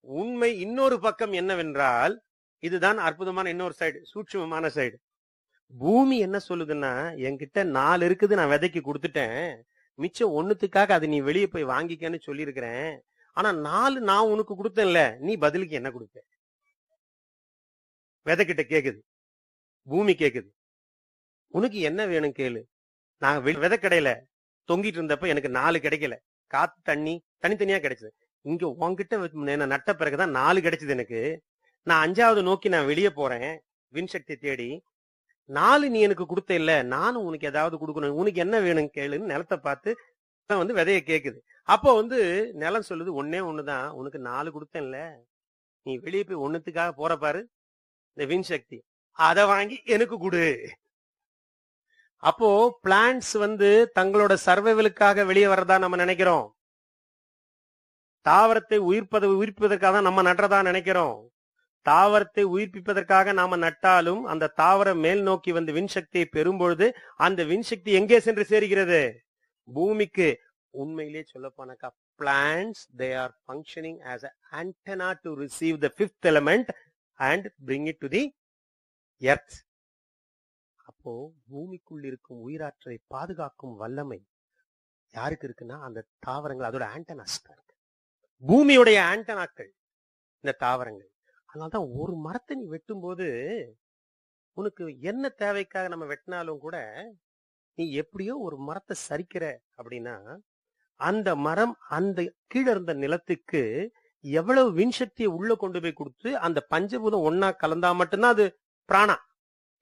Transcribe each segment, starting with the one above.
உண்மை இன்னொரு பக்கம் என்னவென்றால், இதுதான் அற்புதமான இன்னொரு சைடு, சூட்சுமமான சைடு. பூமி என்ன சொல்லுதுன்னா, என்கிட்ட 4 இருக்குது, நான் விதைக்கு கொடுத்துட்டேன், மிச்சம் 1த்துக்காக அது நீ வெளியே போய் வாங்கிக்கன்னு சொல்லி இருக்கிறேன். ஆனா 4 நான் உனக்கு கொடுத்தேன்ல, நீ பதிலுக்கு என்ன கொடுத்த? விதைக்கிட்ட கேக்குது, பூமி கேக்குது, உனக்கு என்ன வேணும் கேளு. நான் விதை கடையில தொங்கிட்டு இருந்தப்ப எனக்கு 4 கிடைக்கல, காத்து தண்ணி தனித்தனியா கிடைச்சது. இங்க உன்கிட்ட என்ன நட்ட பிறகுதான் 4 கிடைச்சது எனக்கு. நான் 5வது நோக்கி நான் வெளியே போறேன் விண்சக்தி தேடி. 4 நீ எனக்கு கொடுத்த இல்ல, நானும் உனக்கு ஏதாவது கொடுக்கணும், உனக்கு என்ன வேணும் கேளுன்னு நிலத்தை பார்த்து விதைய கேக்குது. அப்போ நிலம் சொல்லுது, ஒன்னே ஒண்ணுதான், உனக்கு 4 கொடுத்தேன்ல, நீ வெளியே போய் 1த்துக்காக போற பாரு இந்த விண்சக்தி, அதை வாங்கி எனக்கு கொடு. அப்போ பிளான்ட்ஸ் தங்களோட சர்வைவலுக்காக வெளியே வரதா நம்ம நினைக்கிறோம். தாவரத்தை உயிர்ப்பிப்பதற்காக தான் நம்ம நடுறதா நினைக்கிறோம். தாவரத்தை உயிர்ப்பிப்பதற்காக நாம நட்டாலும் அந்த தாவரம் மேல் நோக்கி விண்சக்தியை பெறும்பொழுது அந்த விண்சக்தி எங்கே சென்று சேர்கிறது? பூமிக்கு. உண்மையிலே சொல்ல போனாக்கா, plants they are functioning as an antenna to receive the 5th element and bring it to the earth. அப்போ பூமிக்குள் இருக்கும் உயிராற்றலை பாதுகாக்கும் வல்லமை யாருக்கு இருக்குன்னா, அந்த தாவரங்கள், அதோட ஆண்டனாஸ் தான் இருக்கு. பூமியுடைய ஆண்டனாக்கள் இந்த தாவரங்கள். அதனால்தான் ஒரு மரத்தை நீ வெட்டும் போது உனக்கு என்ன தேவைக்காக நம்ம வெட்டினாலும் கூட, நீ எப்படியோ ஒரு மரத்தை சரிக்கிற அப்படின்னா, அந்த மரம் அந்த கீழே இருந்த நிலத்துக்கு எவ்வளவு விண்சக்தியை உள்ள கொண்டு போய் கொடுத்து, அந்த பஞ்சபூதம் ஒன்னா கலந்தா மட்டும்தான் அது பிராணா.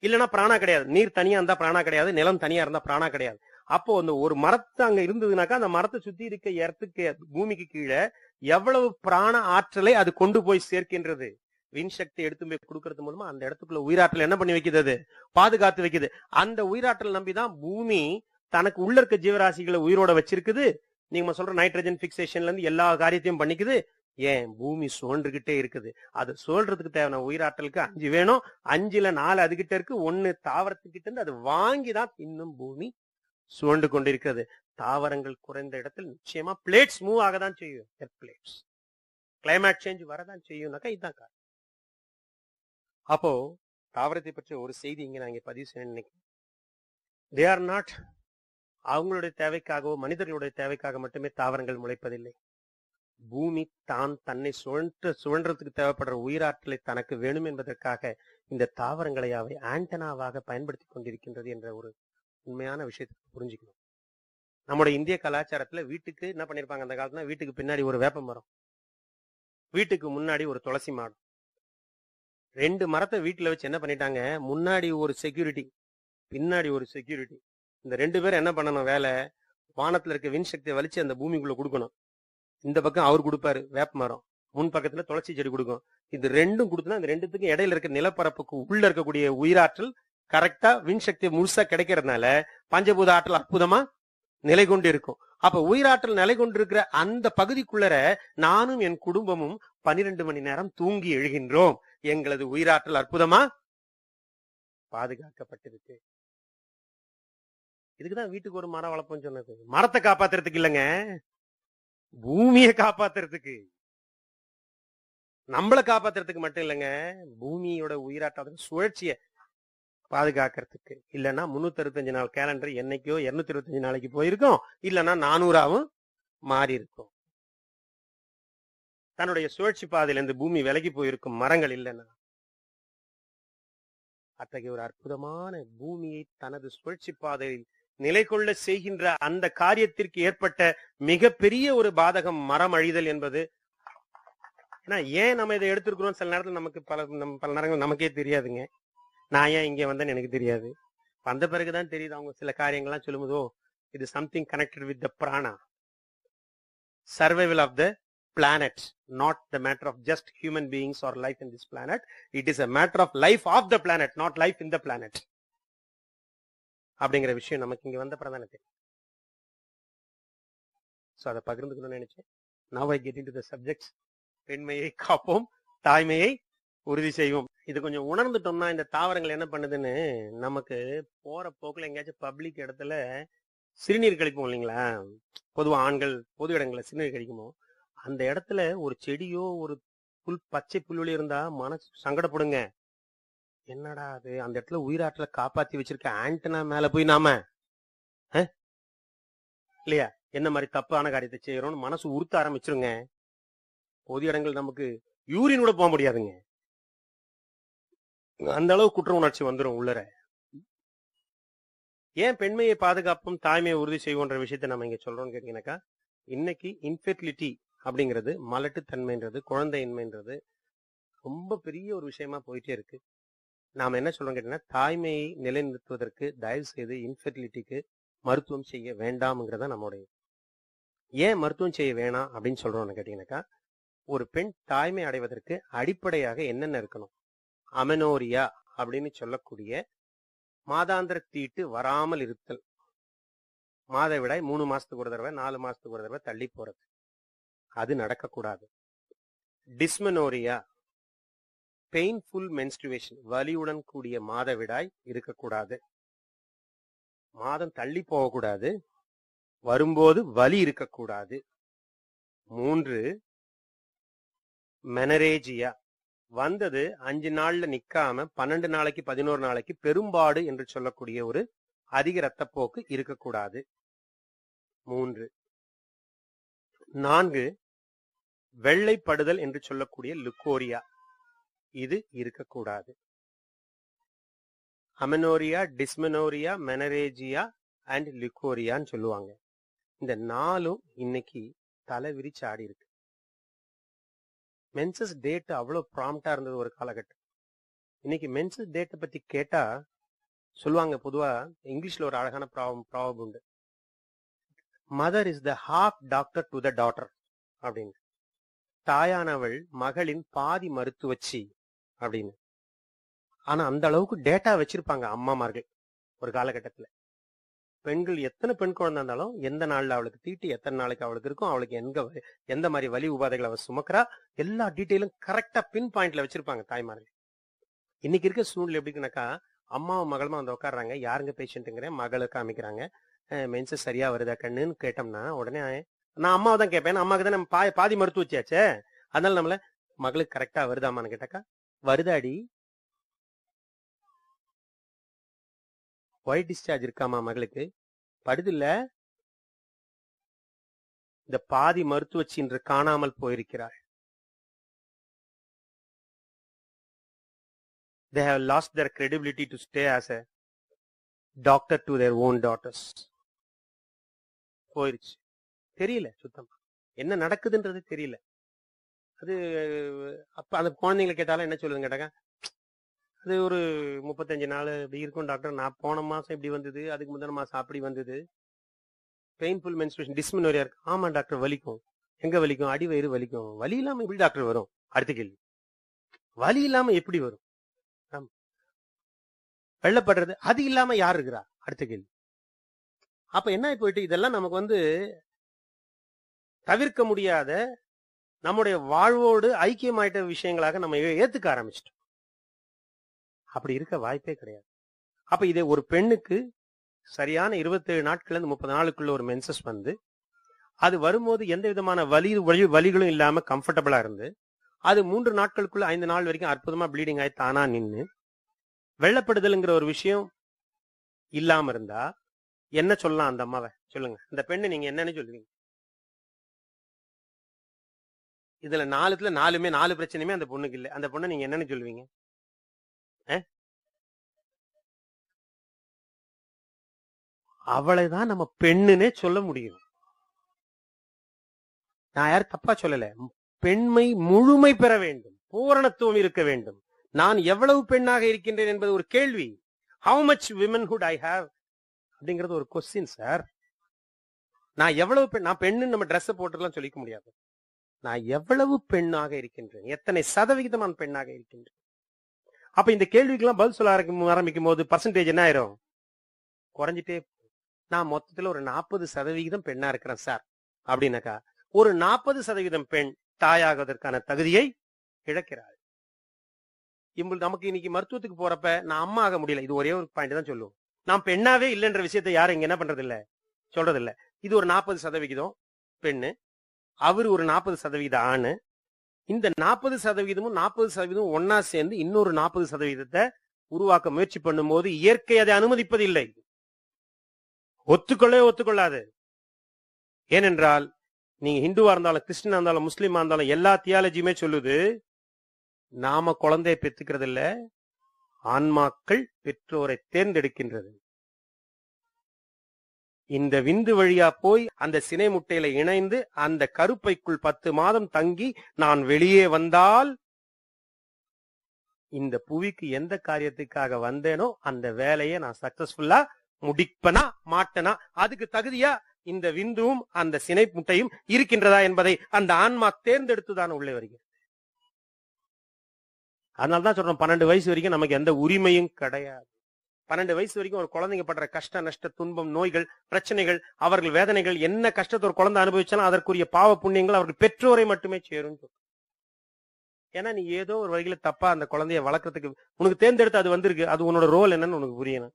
இல்லைன்னா பிராணா கிடையாது. நீர் தனியா இருந்தா பிராணா கிடையாது, நிலம் தனியா இருந்தா பிராணா கிடையாது. அப்போ அந்த ஒரு மரத்தை அங்க இருந்ததுனாக்கா, அந்த மரத்தை சுத்தி இருக்க இடத்துக்கு, பூமிக்கு கீழே எவ்வளவு பிராண ஆற்றலை அது கொண்டு போய் சேர்க்கின்றது. விண்சக்தி எடுத்து போய் கொடுக்கறது மூலமா அந்த இடத்துக்குள்ள உயிராற்றல் என்ன பண்ணி வைக்கிறது? பாதுகாத்து வைக்குது. அந்த உயிராற்றல் நம்பிதான் பூமி தனக்கு உள்ள இருக்க ஜீவராசிகளை உயிரோட வச்சிருக்குது. நீங்க சொல்ற நைட்ரஜன் பிக்சேஷன்ல இருந்து எல்லா காரியத்தையும் பண்ணிக்குது. ஏன்? பூமி சுழன்றுகிட்டே இருக்குது. அது சுழறதுக்கு தேவையான உயிராற்றலுக்கு 5 வேணும். 5ல 4 அதுகிட்ட இருக்கு, 1 தாவரத்துக்கிட்ட இருந்து அது வாங்கிதான் இன்னும் பூமி சுழண்டு கொண்டிருக்கிறது. தாவரங்கள் குறைந்த இடத்தில் நிச்சயமா பிளேட்ஸ் மூவ் ஆகதான் செய்யும். பிளேட்ஸ் கிளைமேட் சேஞ்ச் வரதான் செய்யும்னாக்கா இதுதான் காரணம். அப்போ தாவரத்தை பற்றி ஒரு செய்தி இங்க நான் இங்க பதிவு செய்ய நினைக்கிறேன். தே ஆர் நாட், அவங்களுடைய தேவைக்காகவோ மனிதர்களுடைய தேவைக்காக மட்டுமே தாவரங்கள் முளைப்பதில்லை. பூமி தன்னை சுழன்றதுக்கு தேவைப்படுற உயிராற்றலை தனக்கு வேணும் என்பதற்காக இந்த தாவரங்களை அவை ஆண்டனாவாக பயன்படுத்தி கொண்டிருக்கின்றது என்ற ஒரு உண்மையான விஷயத்தை புரிஞ்சுக்கணும். நம்முடைய இந்திய கலாச்சாரத்துல வீட்டுக்கு என்ன பண்ணிருப்பாங்க அந்த காலத்துல, வீட்டுக்கு பின்னாடி ஒரு வேப்ப மரம், வீட்டுக்கு முன்னாடி ஒரு துளசி மாடம், 2 மரத்தை வீட்டுல வச்சு என்ன பண்ணிட்டாங்க, முன்னாடி ஒரு செக்யூரிட்டி, பின்னாடி ஒரு செக்யூரிட்டி. இந்த 2 பேரும் என்ன பண்ணணும் வேலை, வானத்துல இருக்க விண்சக்தியை வலிச்சு அந்த பூமிக்குள்ள கொடுக்கணும். இந்த பக்கம் அவர் கொடுப்பாரு வேப்ப மரம், முன் பக்கத்துல துளசி செடி கொடுக்கும். இது 2ம் கொடுத்தா இந்த 2த்துக்கும் இடையில இருக்க நிலப்பரப்புக்கு உள்ள இருக்கக்கூடிய உயிராற்றல் கரெக்டா விண்சக்தி முழுசா கிடைக்கிறதுனால பஞ்சபூத ஆற்றல் அற்புதமா நிலை கொண்டு இருக்கும். அப்ப உயிராற்றல் நிலை கொண்டிருக்கிற அந்த பகுதிக்குள்ளர நானும் என் குடும்பமும் 12 மணி நேரம் தூங்கி எழுகின்றோம். எங்களது உயிராற்றல் அற்புதமா பாதுகாக்கப்பட்டிருக்கு. இதுக்குதான் வீட்டுக்கு ஒரு மரம் வளர்ப்போம் சொன்னது. மரத்தை காப்பாத்துறதுக்கு இல்லங்க, பூமியை காப்பாத்துறதுக்கு, நம்மளை காப்பாத்துறதுக்கு மட்டும் இல்லங்க, பூமியோட உயிராற்றல் சுழற்சியை பாதுகாக்கிறதுக்கு. இல்லன்னா 365 நாள் கேலண்டர் என்னைக்கோ 225 நாளைக்கு போயிருக்கும், இல்லன்னா 400ஆவும் மாறி இருக்கும். தன்னுடைய சுழற்சி பாதையிலிருந்து பூமி விலகி போயிருக்கும் மரங்கள் இல்லைன்னா. அத்தகைய ஒரு அற்புதமான பூமியை தனது சுழற்சி பாதையில் நிலை கொள்ள செய்கின்ற அந்த காரியத்திற்கு ஏற்பட்ட மிகப்பெரிய ஒரு பாதகம் மரம் அழிதல் என்பது. ஏன் நம்ம இதை எடுத்திருக்கிறோம் சில நேரத்தில் நமக்கு பல நேரங்கள் நமக்கே தெரியாதுங்க. நான் ஏன் இங்க வந்தேன்னு எனக்கு தெரியாது. வந்த பிறகுதான் தெரியுது. அவங்க சில காரியங்கள்லாம் சொல்லும்போதோ இது something connected with the prana, survival of the planet, not the matter of just human beings or life in this planet. It is a matter of life of the planet, not life in the planet. அப்படிங்கிற விஷயம் நமக்கு இங்க வந்த பிரதான தெரியும். So அதை பகிர்ந்துக்கணும்னு நினைச்சேன். Now I get into the subjects. பெண்மையை காப்போம், தாய்மையை உறுதி செய்வோம். இது கொஞ்சம் உணர்ந்துட்டோம்னா இந்த தாவரங்கள் என்ன பண்ணுதுன்னு நமக்கு போற போக்குல எங்கேயாச்சும் பப்ளிக் இடத்துல சிறுநீர் கழிப்போம் இல்லைங்களா? பொதுவா ஆண்கள் பொது இடங்கள்ல சிறுநீர் கழிக்குமோ அந்த இடத்துல ஒரு செடியோ ஒரு பச்சை புல்வெளி இருந்தா மனசு சங்கடப்படுங்க. என்னடா அது, அந்த இடத்துல உயிராற்றல காப்பாத்தி வச்சிருக்க ஆண்டனா மேல போய் நாம இல்லையா என்ன மாதிரி தப்பான காரியத்தை செய்யறோம்னு மனசு உறுத்த ஆரம்பிச்சிருங்க. பொது இடங்கள் நமக்கு யூரின் கூட போக முடியாதுங்க. அந்த அளவு குற்ற உணர்ச்சி வந்துடும் உள்ளர. ஏன் பெண்மையை பாதுகாப்பும் தாய்மையை உறுதி செய்வோன்ற விஷயத்த நம்ம இங்க சொல்றோம்னு கேட்டீங்கன்னாக்கா, இன்னைக்கு இன்ஃபெர்டிலிட்டி அப்படிங்கிறது, மலட்டுத்தன்மைன்றது, குழந்தையின்மைன்றது ரொம்ப பெரிய ஒரு விஷயமா போயிட்டே இருக்கு. நாம என்ன சொல்றோம் கேட்டீங்கன்னா, தாய்மையை நிலைநிறுத்துவதற்கு தயவு செய்து இன்ஃபெர்டிலிட்டிக்கு மருத்துவம் செய்ய வேண்டாம்ங்கிறத நம்மளுடைய. ஏன் மருத்துவம் செய்ய வேணாம் அப்படின்னு சொல்றோம்னு கேட்டீங்கன்னாக்கா, ஒரு பெண் தாய்மை அடைவதற்கு அடிப்படையாக என்னென்ன இருக்கணும்? அமெனோரியா அப்படின்னு சொல்லக்கூடிய மாதாந்திர தீட்டு வராமல் இருத்தல். மாதவிடாய் 3 மாசத்துக்கு ஒரு தடவை 4 மாசத்துக்கு ஒரு தடவை தள்ளி போறது, அது நடக்கக்கூடாது. டிஸ்மெனோரியா, பெயின்ஃபுல் மென்ஸ்ட்ருவேஷன், வலியுடன் கூடிய மாதவிடாய் இருக்கக்கூடாது. மாதம் தள்ளி போகக்கூடாது, வரும்போது வலி இருக்கக்கூடாது. 3 மெனரேஜியா, வந்தது 5 நாள்ல நிக்காம 12 நாளைக்கு 11 நாளைக்கு பெரும்பாடு என்று சொல்லக்கூடிய ஒரு அதிக ரத்தப்போக்கு இருக்கக்கூடாது. 4 வெள்ளைப்படுதல் என்று சொல்லக்கூடிய லுக்கோரியா, இது இருக்கக்கூடாது. அமெனோரியா, டிஸ்மெனோரியா, மெனரேஜியா அண்ட் லுக்கோரியான்னு சொல்லுவாங்க. இந்த 4ம் இன்னைக்கு தலை விரிச்சு ஆடி இருக்கு. மென்சஸ் டேட் அவ்வளவு ப்ராம்ப்டா இருந்தது ஒரு காலகட்டம். இன்னைக்கு மென்சஸ் டேட்டை பத்தி கேட்டா சொல்லுவாங்க, பொதுவா இங்கிலீஷ்ல ஒரு அழகான ப்ராவர்ப் உண்டு, mother is the half doctor to the daughter அப்படின்னு. தாயானவள் மகளின் பாதி மருத்துவச்சி அப்படின்னு. ஆனா அந்த அளவுக்கு டேட்டா வச்சிருப்பாங்க அம்மாமார்கள் ஒரு காலகட்டத்துல. பெண்கள் எத்தனை பெண் குழந்தை இருந்தாலும் எந்த நாள்ல அவளுக்கு தீட்டு, எத்தனை நாளைக்கு அவளுக்கு இருக்கும், அவளுக்கு எந்த மாதிரி வலி உபாதைகளை அவள் சுமக்கிறா, எல்லா டீட்டெயிலும் கரெக்டா பின் பாயிண்ட்ல வச்சிருப்பாங்க தாய்மார்கள். இன்னைக்கு இருக்க சூழ்நிலை எப்படின்னாக்கா, அம்மாவும் மகளுமா வந்து உட்காடுறாங்க, யாருங்க பேஷண்ட்டுங்கிறேன், மகளை காமிக்கிறாங்க, மென்சஸ் சரியா வருதா கண்ணுன்னு கேட்டோம்னா உடனே நான் அம்மாவை தான் கேட்பேன், அம்மாவுக்கு தான் நம்ம பாதி மருத்துவ வச்சாச்சே, அதனால நம்மள மகளுக்கு கரெக்டா வருதாமான்னு கேட்டாக்கா, வருதாடி, ஒயிட் டிஸ்சார்ஜ் இருக்காமா மகளுக்கு, படுது இல்ல, இந்த பாதி மருத்துவச்சி இன்று காணாமல் போயிருக்கிறாள். They have lost their credibility to stay as a doctor to their own daughters. போயிருச்சு. தெரியல, சுத்தமா என்ன நடக்குதுன்றது தெரியல. அது அப்ப அந்த குழந்தைங்களை கேட்டாலும் என்ன சொல்லுதுன்னு கேட்டாங்க, அது ஒரு 35 நாள் இப்படி இருக்கும் டாக்டர், நான் போன மாசம் இப்படி வந்தது, அதுக்கு முந்தின மாசம் அப்படி வந்தது, பெயின்ஃபுல் மென்ஸ்ட்ருவேஷன், டிஸ்மெனோரியா இருக்கு. ஆமா டாக்டர் வலிக்கும். எங்க வலிக்கும்? அடி வயிறு வலிக்கும். வலி இல்லாம எப்படி டாக்டர் வரும்? அடுத்த கேள்வி, வலி இல்லாம எப்படி வரும்? வெள்ளப்படுறது, அது இல்லாம யார் இருக்கிறா? அடுத்த கேள்வி. அப்ப என்ன போயிட்டு இதெல்லாம் நமக்கு தவிர்க்க முடியாத நம்முடைய வாழ்வோடு ஐக்கியமாயிட்ட விஷயங்களாக நம்ம ஏத்துக்க ஆரம்பிச்சிட்டோம். அப்படி இருக்க வாய்ப்பே கிடையாது. அப்ப இதை ஒரு பெண்ணுக்கு சரியான 27 நாட்கள் 30 நாளுக்குள்ள ஒரு மென்சஸ் வந்து, அது வரும்போது எந்த விதமான வலிகளும் இல்லாம கம்ஃபர்டபுளா இருந்து, அது 3 நாட்களுக்குள்ள 5 நாள் வரைக்கும் அற்புதமா ப்ளீடிங் ஆகி தானா நின்று வெள்ளப்படுதல்ங்கிற ஒரு விஷயம் இல்லாம இருந்தா என்ன சொல்லலாம்? அந்த அம்மாவை சொல்லுங்க, இந்த பெண்ணு நீங்க என்னன்னு சொல்லுவீங்க? இதுல 4 பிரச்சனையுமே அந்த பொண்ணுக்கு இல்ல, அந்த பொண்ணு நீங்க என்னன்னு சொல்லுவீங்க? அவளைதான் நம்ம பெண்ணுன்னே சொல்ல முடியும். நான் யாரும் தப்பா சொல்லல. பெண்மை முழுமை பெற வேண்டும், பூரணத்துவம் இருக்க வேண்டும். நான் எவ்வளவு பெண்ணாக இருக்கின்றேன் என்பது ஒரு கேள்வி. How much womanhood I have அப்படிங்கிறது ஒரு கொஸ்டின் சார். நான் எவ்வளவு பெண், நான் பெண்ணு நம்ம ட்ரெஸ் போட்டுலாம் சொல்லிக்க முடியாது. நான் எவ்வளவு பெண்ணாக இருக்கின்றேன், எத்தனை சதவிகிதம் நான் பெண்ணாக இருக்கின்றேன். அப்ப இந்த கேள்விக்கெல்லாம் பதில் சொல்ல ஆரம்பிக்கும் போது பர்சன்டேஜ் என்ன ஆயிரும்? குறைஞ்சிட்டே. நான் மொத்தத்துல ஒரு 40% பெண்ணா இருக்கிறேன் சார் அப்படின்னாக்கா, ஒரு 40% பெண் தாயாகுவதற்கான தகுதியை இழக்கிறாள். நமக்கு இன்னைக்கு மருத்துவத்துக்கு போறப்ப நான் அம்மா ஆக முடியல, இது ஒரே ஒரு பாயிண்ட் தான் சொல்லுவோம். நான் பெண்ணாவே இல்லைன்ற விஷயத்தை யாரும் இங்க என்ன பண்றது இல்ல, சொல்றது இல்ல. இது ஒரு 40% பெண்ணு, அவரு ஒரு 40% ஆணு. இந்த 40%ம் 40% ஒன்னா சேர்ந்து இன்னொரு 40% உருவாக்க முயற்சி பண்ணும் போது இயற்கை அதை அனுமதிப்பதில்லை, ஒத்துக்கொள்ளாது. ஏனென்றால் நீங்க ஹிந்துவா இருந்தாலும் கிறிஸ்டினா இருந்தாலும் முஸ்லீமா இருந்தாலும் எல்லா தியாலஜியுமே சொல்லுது, நாம குழந்தையை பெற்றுக்கிறது இல்ல, ஆன்மாக்கள் பெற்றோரை தேர்ந்தெடுக்கின்றது. இந்த விந்து வழியா போய் அந்த சினை முட்டையில இணைந்து அந்த கருப்பைக்குள் 10 மாதம் தங்கி நான் வெளியே வந்தால் இந்த புவிக்கு எந்த காரியத்துக்காக வந்தேனோ அந்த வேலையை நான் சக்சஸ்ஃபுல்லா முடிப்பனா மாட்டனா, அதுக்கு தகுதியா இந்த விந்துவும் அந்த சினை முட்டையும் இருக்கின்றதா என்பதை அந்த ஆன்மா தேர்ந்தெடுத்துதான் உள்ளே வருகிறது. அதனால்தான் சொல்றோம் 12 வயசு வரைக்கும் நமக்கு எந்த உரிமையும் கிடையாது. 12 வயசு வரைக்கும் ஒரு குழந்தைங்க படுற கஷ்ட நஷ்ட துன்பம் நோய்கள் பிரச்சனைகள் அவர்கள் வேதனைகள் என்ன கஷ்டத்தை ஒரு குழந்தை அனுபவிச்சாலும் அதற்குரிய பாவ புண்ணியங்கள் அவர்கள் பெற்றோரை மட்டுமே சேரும். ஏன்னா நீ ஏதோ ஒரு வகையில தப்பா அந்த குழந்தைய வளர்க்கறதுக்கு உனக்கு தேர்ந்தெடுத்து அது வந்திருக்கு, அது உன்னோட ரோல் என்னன்னு உனக்கு புரியணும்.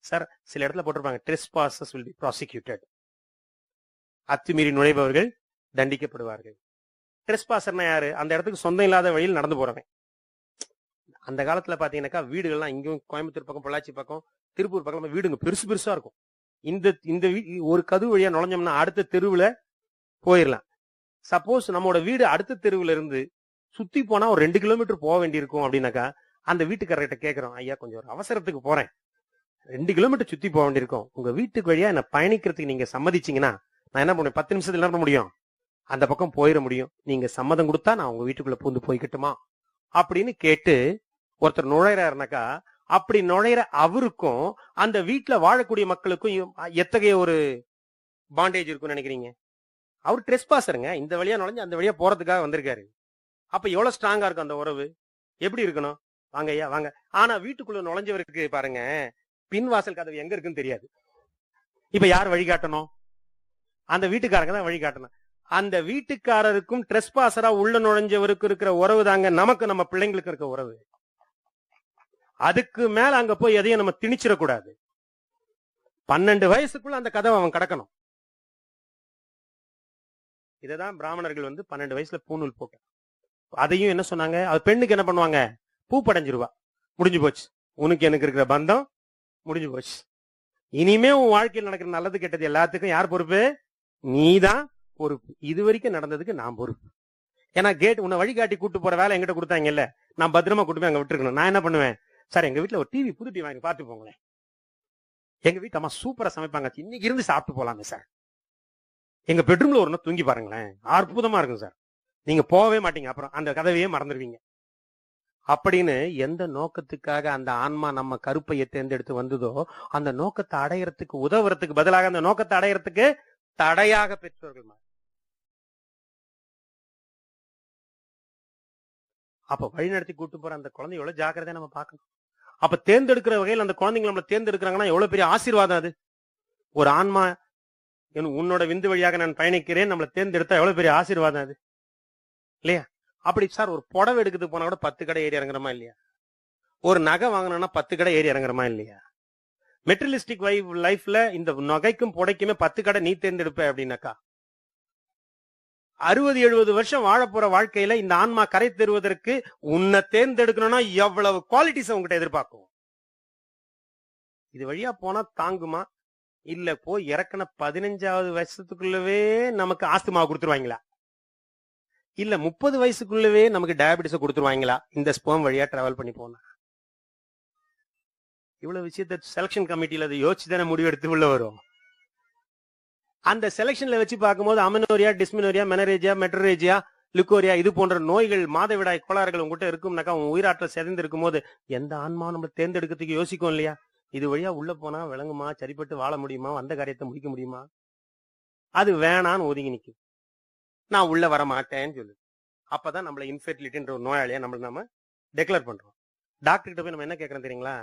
சார் சில இடத்துல போட்டிருப்பாங்க trespassers will be prosecuted, அத்துமீறி நுழைபவர்கள் தண்டிக்கப்படுவார்கள். ட்ரெஸ்பாசர்னா யாரு? அந்த இடத்துக்கு சொந்தம் இல்லாத வழியில் நடந்து போறவன். அந்த காலத்துல பாத்தீங்கன்னாக்கா வீடுகள்லாம் இங்கும் கோயம்புத்தூர் பக்கம் பொள்ளாச்சி பக்கம் திருப்பூர் பக்கம் வீடுங்க பெருசு பெருசா இருக்கும். இந்த ஒரு கதவு வழியா நுழைஞ்சோம்னா அடுத்த தெருவுல போயிடலாம். சப்போஸ் நம்மளோட வீடு அடுத்த தெருவுல இருந்து சுத்தி போனா ஒரு 2 கிலோமீட்டர் போக வேண்டியிருக்கும் அப்படின்னாக்கா அந்த வீட்டுக்காரர்கிட்ட கேட்கிறோம், ஐயா கொஞ்சம் ஒரு அவசரத்துக்கு போறேன், 2 கிலோமீட்டர் சுத்தி போக வேண்டியிருக்கும், உங்க வீட்டுக்கு வழியா என்ன பயணிக்கிறதுக்கு நீங்க சம்மதிச்சீங்கன்னா நான் என்ன பண்ணுவேன், 10 நிமிஷத்துல என்ன பண்ண முடியும், அந்த பக்கம் போயிட முடியும், நீங்க சம்மதம் கொடுத்தா நான் உங்க வீட்டுக்குள்ள பூந்து போய்கிட்டுமா அப்படின்னு கேட்டு ஒருத்தர் நுழைறாருனாக்கா அப்படி நுழைற அவருக்கும் அந்த வீட்டுல வாழக்கூடிய மக்களுக்கும் எத்தகைய ஒரு பாண்டேஜ் இருக்கும்னு நினைக்கிறீங்க? அவர் ட்ரெஸ்பாசருங்க, இந்த வழியா நுழைஞ்சு அந்த வழியா போறதுக்காக வந்திருக்காரு. அப்ப எவ்வளவு ஸ்ட்ராங்கா இருக்கும் அந்த உறவு, எப்படி இருக்கணும்? வாங்க ஐயா வாங்க. ஆனா வீட்டுக்குள்ள நுழைஞ்சவருக்கு பாருங்க பின்வாசல் கதவு எங்க இருக்குன்னு தெரியாது. இப்ப யார் வழிகாட்டணும்? அந்த வீட்டுக்காரங்க தான் வழிகாட்டணும். அந்த வீட்டுக்காரருக்கும் ட்ரெஸ்பாசரா உள்ள நுழைஞ்சவருக்கு இருக்கிற உறவு தாங்க நமக்கு நம்ம பிள்ளைங்களுக்கு இருக்க உறவு. அதுக்கு மேல அங்க போய் எதையும் நம்ம திணிச்சிடக்கூடாது. 12 வயசுக்குள்ள அந்த கதவை அவன் கடக்கணும். இததான் பிராமணர்கள் 12 வயசுல பூநூல் போட்ட. அதையும் என்ன சொன்னாங்க, அது பெண்ணுக்கு என்ன பண்ணுவாங்க, பூ படைஞ்சிருவா, முடிஞ்சு போச்சு, உனக்கு எனக்கு இருக்கிற பந்தம் முடிஞ்சு போச்சு, இனிமே உன் வாழ்க்கையில் நடக்கிற நல்லது கெட்டது எல்லாத்துக்கும் யார் பொறுப்பு? நீதான் பொறுப்பு. இது வரைக்கும் நடந்ததுக்கு நான் பொறுப்பு. ஏன்னா கேட் உன்னை வழிகாட்டி கூட்டு போற வேலை எங்கிட்ட கொடுத்தாங்கல்ல, நான் பத்திரமா கூட்டு போய் அங்க விட்டுருக்கணும். நான் என்ன பண்ணுவேன், சார் எங்க வீட்டுல ஒரு டிவி புது டிவி வாங்கி பார்த்து போங்களேன், எங்க வீட்டு அம்மா சூப்பரா சமைப்பாங்க, இன்னைக்கு இருந்து சாப்பிட்டு போலாமே சார், எங்க பெட்ரூம்ல ஒரு நாள் தூங்கி பாருங்களேன், அற்புதமா இருக்கும் சார், நீங்க போகவே மாட்டீங்க, அப்புறம் அந்த கதவையே மறந்துடுவீங்க அப்படின்னு. எந்த நோக்கத்துக்காக அந்த ஆன்மா நம்ம கருப்பையை தேர்ந்தெடுத்து வந்ததோ அந்த நோக்கத்தை அடையறதுக்கு உதவுறதுக்கு பதிலாக அந்த நோக்கத்தை அடையறதுக்கு தடையாக பெற்றோர்கள். அப்ப வழிநடத்தி கூட்டு போற அந்த குழந்தை எவ்வளவு ஜாக்கிரதையா நம்ம பார்க்கணும். அப்ப தேர்ந்தெடுக்கிற வகையில் அந்த குழந்தைங்க நம்மளை தேர்ந்தெடுக்கிறாங்கன்னா எவ்வளவு பெரிய ஆசீர்வாதம் அது. ஒரு ஆன்மா உன்னோட விந்து வழியாக நான் பயணிக்கிறேன் நம்மளை தேர்ந்தெடுத்தா எவ்வளவு பெரிய ஆசீர்வாதம் அது இல்லையா? அப்படி சார் ஒரு புடவை எடுக்கிறதுக்கு போனா கூட 10 கடை ஏறி இறங்குறமா இல்லையா? ஒரு நகை வாங்கினா 10 கடை ஏறி இறங்குறமா இல்லையா? மெட்டீரியலிஸ்டிக் லைஃப்ல இந்த நகைக்கும் புடைக்குமே 10 கடை நீ தேர்ந்தெடுப்ப அப்படின்னாக்கா 60-70 வருஷம் வாழ போற வாழ்க்கையில இந்த ஆன்மா கரை தருவதற்கு உன்னை தேர்ந்தெடுக்கணும்னா எவ்வளவு குவாலிட்டிஸ் உங்ககிட்ட எதிர்பார்க்கும். இது வழியா போனா தாங்குமா, இல்ல போய் இறக்கின 15வது வருஷத்துக்குள்ளவே நமக்கு ஆஸ்துமா கொடுத்துருவாங்களா, இல்ல 30 வயசுக்குள்ளவே நமக்கு டயபிட்டிஸ கொடுத்துருவாங்களா இந்த ஸ்பெர்ம் வழியா டிராவல் பண்ணி போனா? இவ்வளவு விஷயத்த செலக்ஷன் கமிட்டியில அதை யோசிச்சுதானே முடிவெடுத்து உள்ள வரும். அந்த செலக்ஷன்ல வச்சு பார்க்கும்போது அமினோரியா, டிஸ்மினோரியா, மெனரேஜியா, மெட்ரரேஜியா, லுக்கோரியா இது போன்ற நோய்கள் மாதவிடாய் கோளாறுகள் உங்ககிட்ட இருக்கும்னாக்கா உன் உயிராற்றல் சிதைந்து இருக்கும் போது எந்த ஆன்மா நம்ம தேர்ந்தெடுக்கிறதுக்கு யோசிக்கும் இல்லையா? இது வழியா உள்ள போனா விளங்குமா, சரிப்பட்டு வாழ முடியுமா, அந்த காரியத்தை முடிக்க முடியுமா? அது வேணான்னு ஒதுங்கி நிக்கும். நான் உள்ள வர மாட்டேன்னு சொல்லு. அப்பதான் நம்மள இன்ஃபெர்டிலிட்டின்ற ஒரு நோயாளியா நம்ம டெக்ளேர் பண்றோம். டாக்டர் கிட்ட போய் நம்ம என்ன கேட்கறோம் தெரியுங்களா?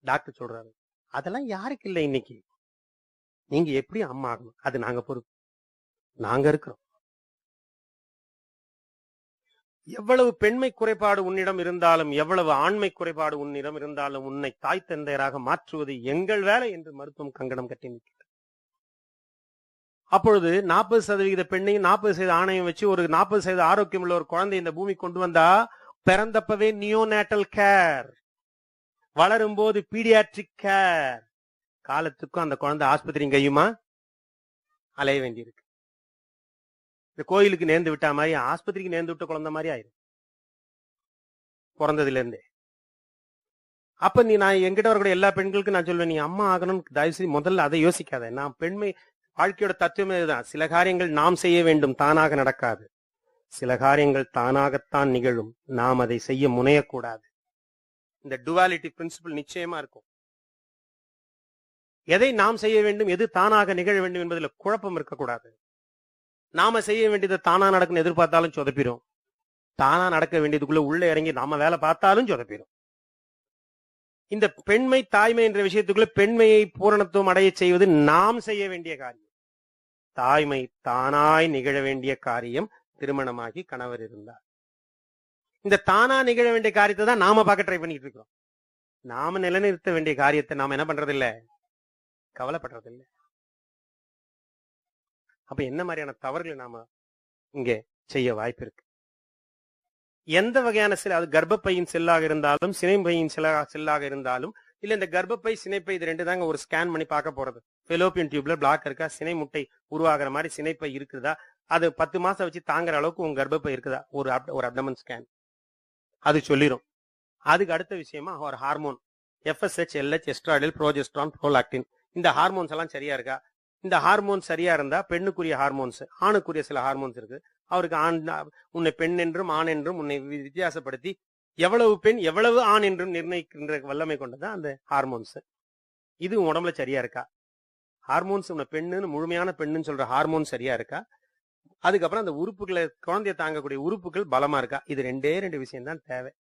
டாக்டர் சொல்றாரு, அதெல்லாம் யாருக்கு இல்ல இன்னைக்கு, நீங்க எப்படி அம்மா ஆகணும், அது நாங்க பொறுப்பு, நாங்க இருக்கிறோம். எவ்வளவு பெண்மை குறைபாடு உன்னிடம் இருந்தாலும், எவ்வளவு ஆண்மை குறைபாடு உன்னிடம் இருந்தாலும், உன்னை தாய் தந்தையராக மாற்றுவது எங்கள் வேலை என்று மருத்துவம் கங்கணம் கட்டி நிற்கிறது. அப்பொழுது 40% பெண்ணையும் 40% ஆணையும் வச்சு ஒரு 40% ஆரோக்கியம் உள்ள ஒரு குழந்தை இந்த பூமி கொண்டு வந்தா, பிறந்தப்பவே நியோநேட்டல் கேர், வளரும் போது பீடியாட்ரிக் கேர், காலத்துக்கும் அந்த குழந்தை ஆஸ்பத்திரி கையுமா அலைய வேண்டியிருக்கு. இந்த கோயிலுக்கு நேர்ந்து விட்டா மாதிரி ஆஸ்பத்திரிக்கு நேர்ந்து விட்ட குழந்தை மாதிரி ஆயிரும் பிறந்ததுல இருந்தே. அப்ப நான் எங்கிட்ட வரக்கூடிய எல்லா பெண்களுக்கும் நான் சொல்வேன், நீ அம்மா ஆகணும்னு தயவு செய்து முதல்ல அதை யோசிக்காத. நான் பெண்மை வாழ்க்கையோட தத்துவமே இதுதான். சில காரியங்கள் நாம் செய்ய வேண்டும், தானாக நடக்காது. சில காரியங்கள் தானாகத்தான் நிகழும், நாம் அதை செய்ய முனையக்கூடாது. இந்த டுவாலிட்டி பிரின்சிபல் நிச்சயமா இருக்கும். எதை நாம் செய்ய வேண்டும், எது தானாக நிகழ வேண்டும் என்பதில் குழப்பம் இருக்கக்கூடாது. நாம செய்ய வேண்டியதை தானா நடக்குன்னு எதிர்பார்த்தாலும் சொதப்பிடும். தானா நடக்க வேண்டியதுக்குள்ள உள்ள இறங்கி நாம வேலை பார்த்தாலும் சொதப்பிடும். இந்த பெண்மை தாய்மை என்ற விஷயத்துக்குள்ள பெண்மையை பூரணத்துவம் அடைய செய்வது நாம் செய்ய வேண்டிய காரியம். தாய்மை தானாய் நிகழ வேண்டிய காரியம். திருமணமாகி கணவர் இருந்தார், இந்த தானா நிகழ வேண்டிய காரியத்தை தான் நாம பார்க்க ட்ரை பண்ணிட்டு இருக்கோம். நாம நிலைநிறுத்த வேண்டிய காரியத்தை நாம என்ன பண்றது இல்ல, கவலைப்படுறது இல்ல. அப்ப என்ன மாதிரியான தவறுகளை நாம இங்க செய்ய வாய்ப்பு இருக்கு? எந்த வகையான செல், அது கர்ப்பப்பையின் செல்லாக இருந்தாலும் சினைப்பையின் செல்லாக இருந்தாலும், இல்ல இந்த கர்ப்பப்பை சினைப்பை இது ரெண்டு தாங்க ஒரு ஸ்கேன் பண்ணி பார்க்க போறது. ஃபெலோப்பியன் டியூப்ல பிளாக் இருக்கா, சினை முட்டை உருவாகிற மாதிரி சினைப்பை இருக்குதா, அது 10 மாசம் வச்சு தாங்குற அளவுக்கு உங்க கர்ப்பப்பை இருக்குதா, ஒரு அப்டமன் ஸ்கேன் அது சொல்லிரும். அதுக்கு அடுத்த விஷயமா ஒரு hormone FSH, LH, estradiol, progesterone, prolactin, இந்த ஹார்மோன்ஸ் எல்லாம் சரியா இருக்கா? இந்த ஹார்மோன் சரியா இருந்தா பெண்ணுக்குரிய ஹார்மோன்ஸ், ஆணுக்குரிய சில ஹார்மோன்ஸ் இருக்கு. அவருக்கு ஆண், உன்னை பெண் என்றும் ஆண் என்றும் உன்னை வித்தியாசப்படுத்தி எவ்வளவு பெண் எவ்வளவு ஆண் என்றும் நிர்ணயிக்கின்ற வல்லமை கொண்டதான் அந்த ஹார்மோன்ஸ். இது உடம்புல சரியா இருக்கா? ஹார்மோன்ஸ் உன்னை பெண்ணுன்னு முழுமையான பெண்ணுன்னு சொல்ற ஹார்மோன் சரியா இருக்கா? அதுக்கப்புறம் அந்த உறுப்புகளை, குழந்தைய தாங்கக்கூடிய உறுப்புகள் பலமா இருக்கா? இது ரெண்டே ரெண்டு விஷயம் தான் தேவை.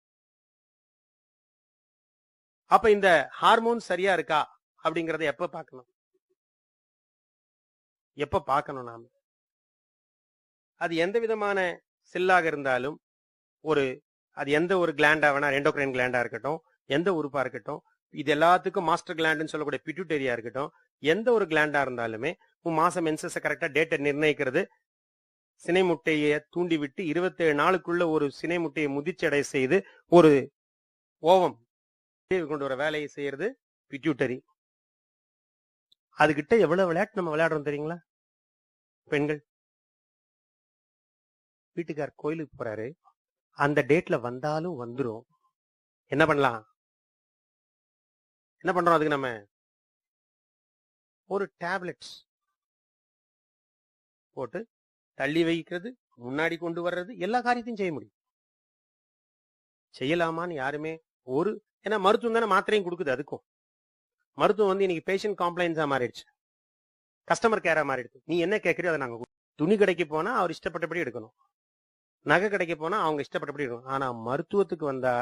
அப்ப இந்த ஹார்மோன் சரியா இருக்கா அப்படிங்கறத எப்ப பார்க்கணும்? நாம அது எந்த விதமான செல்லாக இருந்தாலும், அது எந்த ஒரு கிளாண்டா வேணா, எண்டோக்ரைன் கிளாண்டா இருக்கட்டும், எந்த உறுப்பா இருக்கட்டும், இது எல்லாத்துக்கும் மாஸ்டர் கிளாண்டுன்னு சொல்லக்கூடிய பிட்யூட்டரியா இருக்கட்டும், எந்த ஒரு கிளாண்டா இருந்தாலுமே உன் மாசம் மென்சஸ கரெக்டா டேட்டை நிர்ணயிக்கிறது, சினை முட்டையை தூண்டி விட்டு 27 நாளுக்குள்ள ஒரு சினை முட்டையை முதிர்ச்சடை செய்து ஒரு ஓவம் கொண்டு வர வேலையை செய்யறது பிட்யூட்டரி. அதுகிட்ட எவ்வளவு விளையாட்டு நம்ம விளையாடுறோம் தெரியுங்களா? பெண்கள், வீட்டுக்கார் கோயிலுக்கு போறாரு, அந்த டேட்ல வந்தாலும் வந்துரும், என்ன பண்ணலாம்? என்ன பண்றோம்? அதுக்கு நம்ம ஒரு டேப்லெட்ஸ் போட்டு தள்ளி வைக்கிறது, முன்னாடி கொண்டு வர்றது, எல்லா காரியத்தையும் செய்ய முடியும். செய்யலாமான்னு யாருமே ஏன்னா மருத்துவம் தானே மாத்திரையும் கொடுக்குது. அதுக்கும் மருத்துவம் வந்து இன்னைக்கு பேஷண்ட் காம்ப்ளைன்ஸா மாறிடுச்சு, கஸ்டமர் கேரா மாறிடுச்சு. நீ என்ன கேட்கறியோ அதை நாங்க, துணி கடைக்கு போனா அவர் இஷ்டப்பட்டபடி எடுக்கணும், நகை கடைக்கு போனா அவங்க இஷ்டப்பட்டபடி எடுக்கணும். ஆனா மருத்துவத்துக்கு வந்தா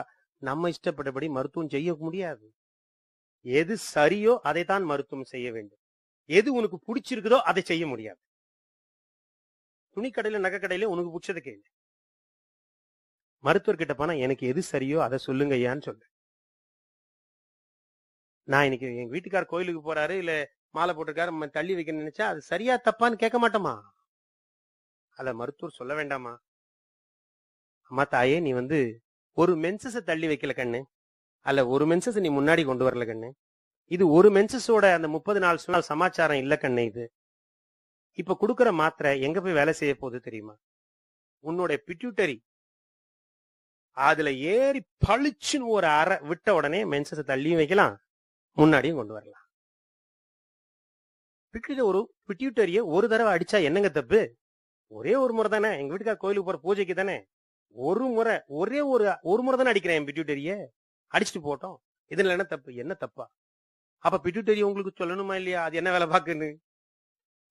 நம்ம இஷ்டப்பட்டபடி மருத்துவம் செய்ய முடியாது. எது சரியோ அதைத்தான் மருத்துவம் செய்ய வேண்டும். எது உனக்கு பிடிச்சிருக்குதோ அதை செய்ய முடியாது. துணி கடையில நகை கடையில உனக்கு பிடிச்சது கேள்வி. மருத்துவர்கிட்ட போனா எனக்கு எது சரியோ அதை சொல்லுங்க ஐயான்னு சொல்லு. நான் இன்னைக்கு எங்க வீட்டுக்கார் கோயிலுக்கு போறாரு, இல்ல மாலை போட்டிருக்காரு, தள்ளி வைக்கணும்னு நினைச்சா அது சரியா தப்பான்னு கேட்க மாட்டோமா? அத மருத்துவர் சொல்ல வேண்டாமா? அம்மா தாயே, நீ ஒரு மென்சஸ தள்ளி வைக்கல கண்ணு, அல்ல ஒரு மென்சஸ் நீ முன்னாடி கொண்டு வரல கண்ணு, இது ஒரு மென்சஸோட அந்த 30 நாள் சமாச்சாரம் இல்ல கண்ணு. இது இப்ப கொடுக்கற மாத்திரை எங்க போய் வேலை செய்ய போகுது தெரியுமா? உன்னோட பிட்யூட்டரி அதுல ஏறி பளிச்சுன்னு ஒரு அரை விட்ட உடனே மென்சஸ தள்ளியும் வைக்கலாம், முன்னாடியும் கொண்டு வரலாம். பிட்யூட்டரிய ஒரு தடவை அடிச்சா என்னங்க தப்பு? ஒரே ஒரு முறை தானே. எங்க வீட்டுக்கார கோயிலுக்கு போற பூஜைக்கு தானே ஒரு முறை, ஒரு முறை தானே அடிக்கிறேன் பிட்யூட்டரிய, அடிச்சுட்டு போட்டோம். இதுல என்ன தப்பு? என்ன தப்பா? அப்ப பிட்யூட்டரி உங்களுக்கு சொல்லணுமா இல்லையா அது என்ன வேலை பாக்குன்னு?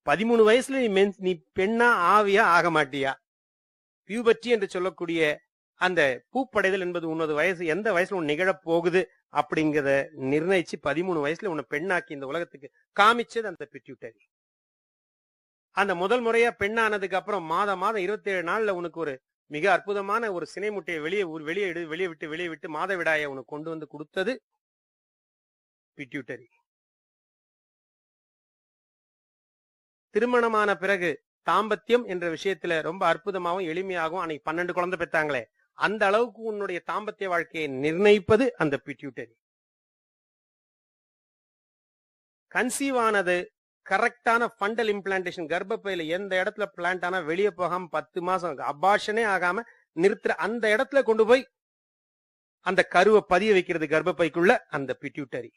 13 வயசுல நீ பெண்ணா ஆவியா ஆக மாட்டியா? பியூபர்ட்டி என்று சொல்லக்கூடிய அந்த பூப்படைதல் என்பது உன்னது வயசு எந்த வயசுல உன் நிகழப் போகுது அப்படிங்கறத நிர்ணயிச்சு 13 வயசுல உன்னை பெண்ணாக்கி இந்த உலகத்துக்கு காமிச்சது அந்த பிட்யூட்டரி. அந்த முதல் முறையா பெண்ணானதுக்கு அப்புறம் மாதம் 27 நாள்ல உனக்கு ஒரு மிக அற்புதமான ஒரு சினை முட்டையை வெளியே விட்டு மாதவிடாயை உனக்கு கொண்டு வந்து கொடுத்தது பிட்யூட்டரி. திருமணமான பிறகு தாம்பத்தியம் என்ற விஷயத்துல ரொம்ப அற்புதமாகவும் எளிமையாகவும் அன்னைக்கு 12 குழந்தை பெற்றாங்களே, அந்த அளவுக்கு உன்னுடைய தாம்பத்திய வாழ்க்கையை நிர்ணயிப்பது அந்த பிட்யூட்டரி. கன்சீவ் ஆனது கரெக்டான ஃபண்டல் இம்ப்ளான்டேஷன், கர்ப்பப்பையில எந்த இடத்துல பிளான்ட் ஆனா வெளியே போகாம 10 மாசம் அபார்ஷனே ஆகாம நிறுத்துற அந்த இடத்துல கொண்டு போய் அந்த கருவை பதிய வைக்கிறது கர்ப்பப்பைக்குள்ள அந்த பிட்யூட்டரி.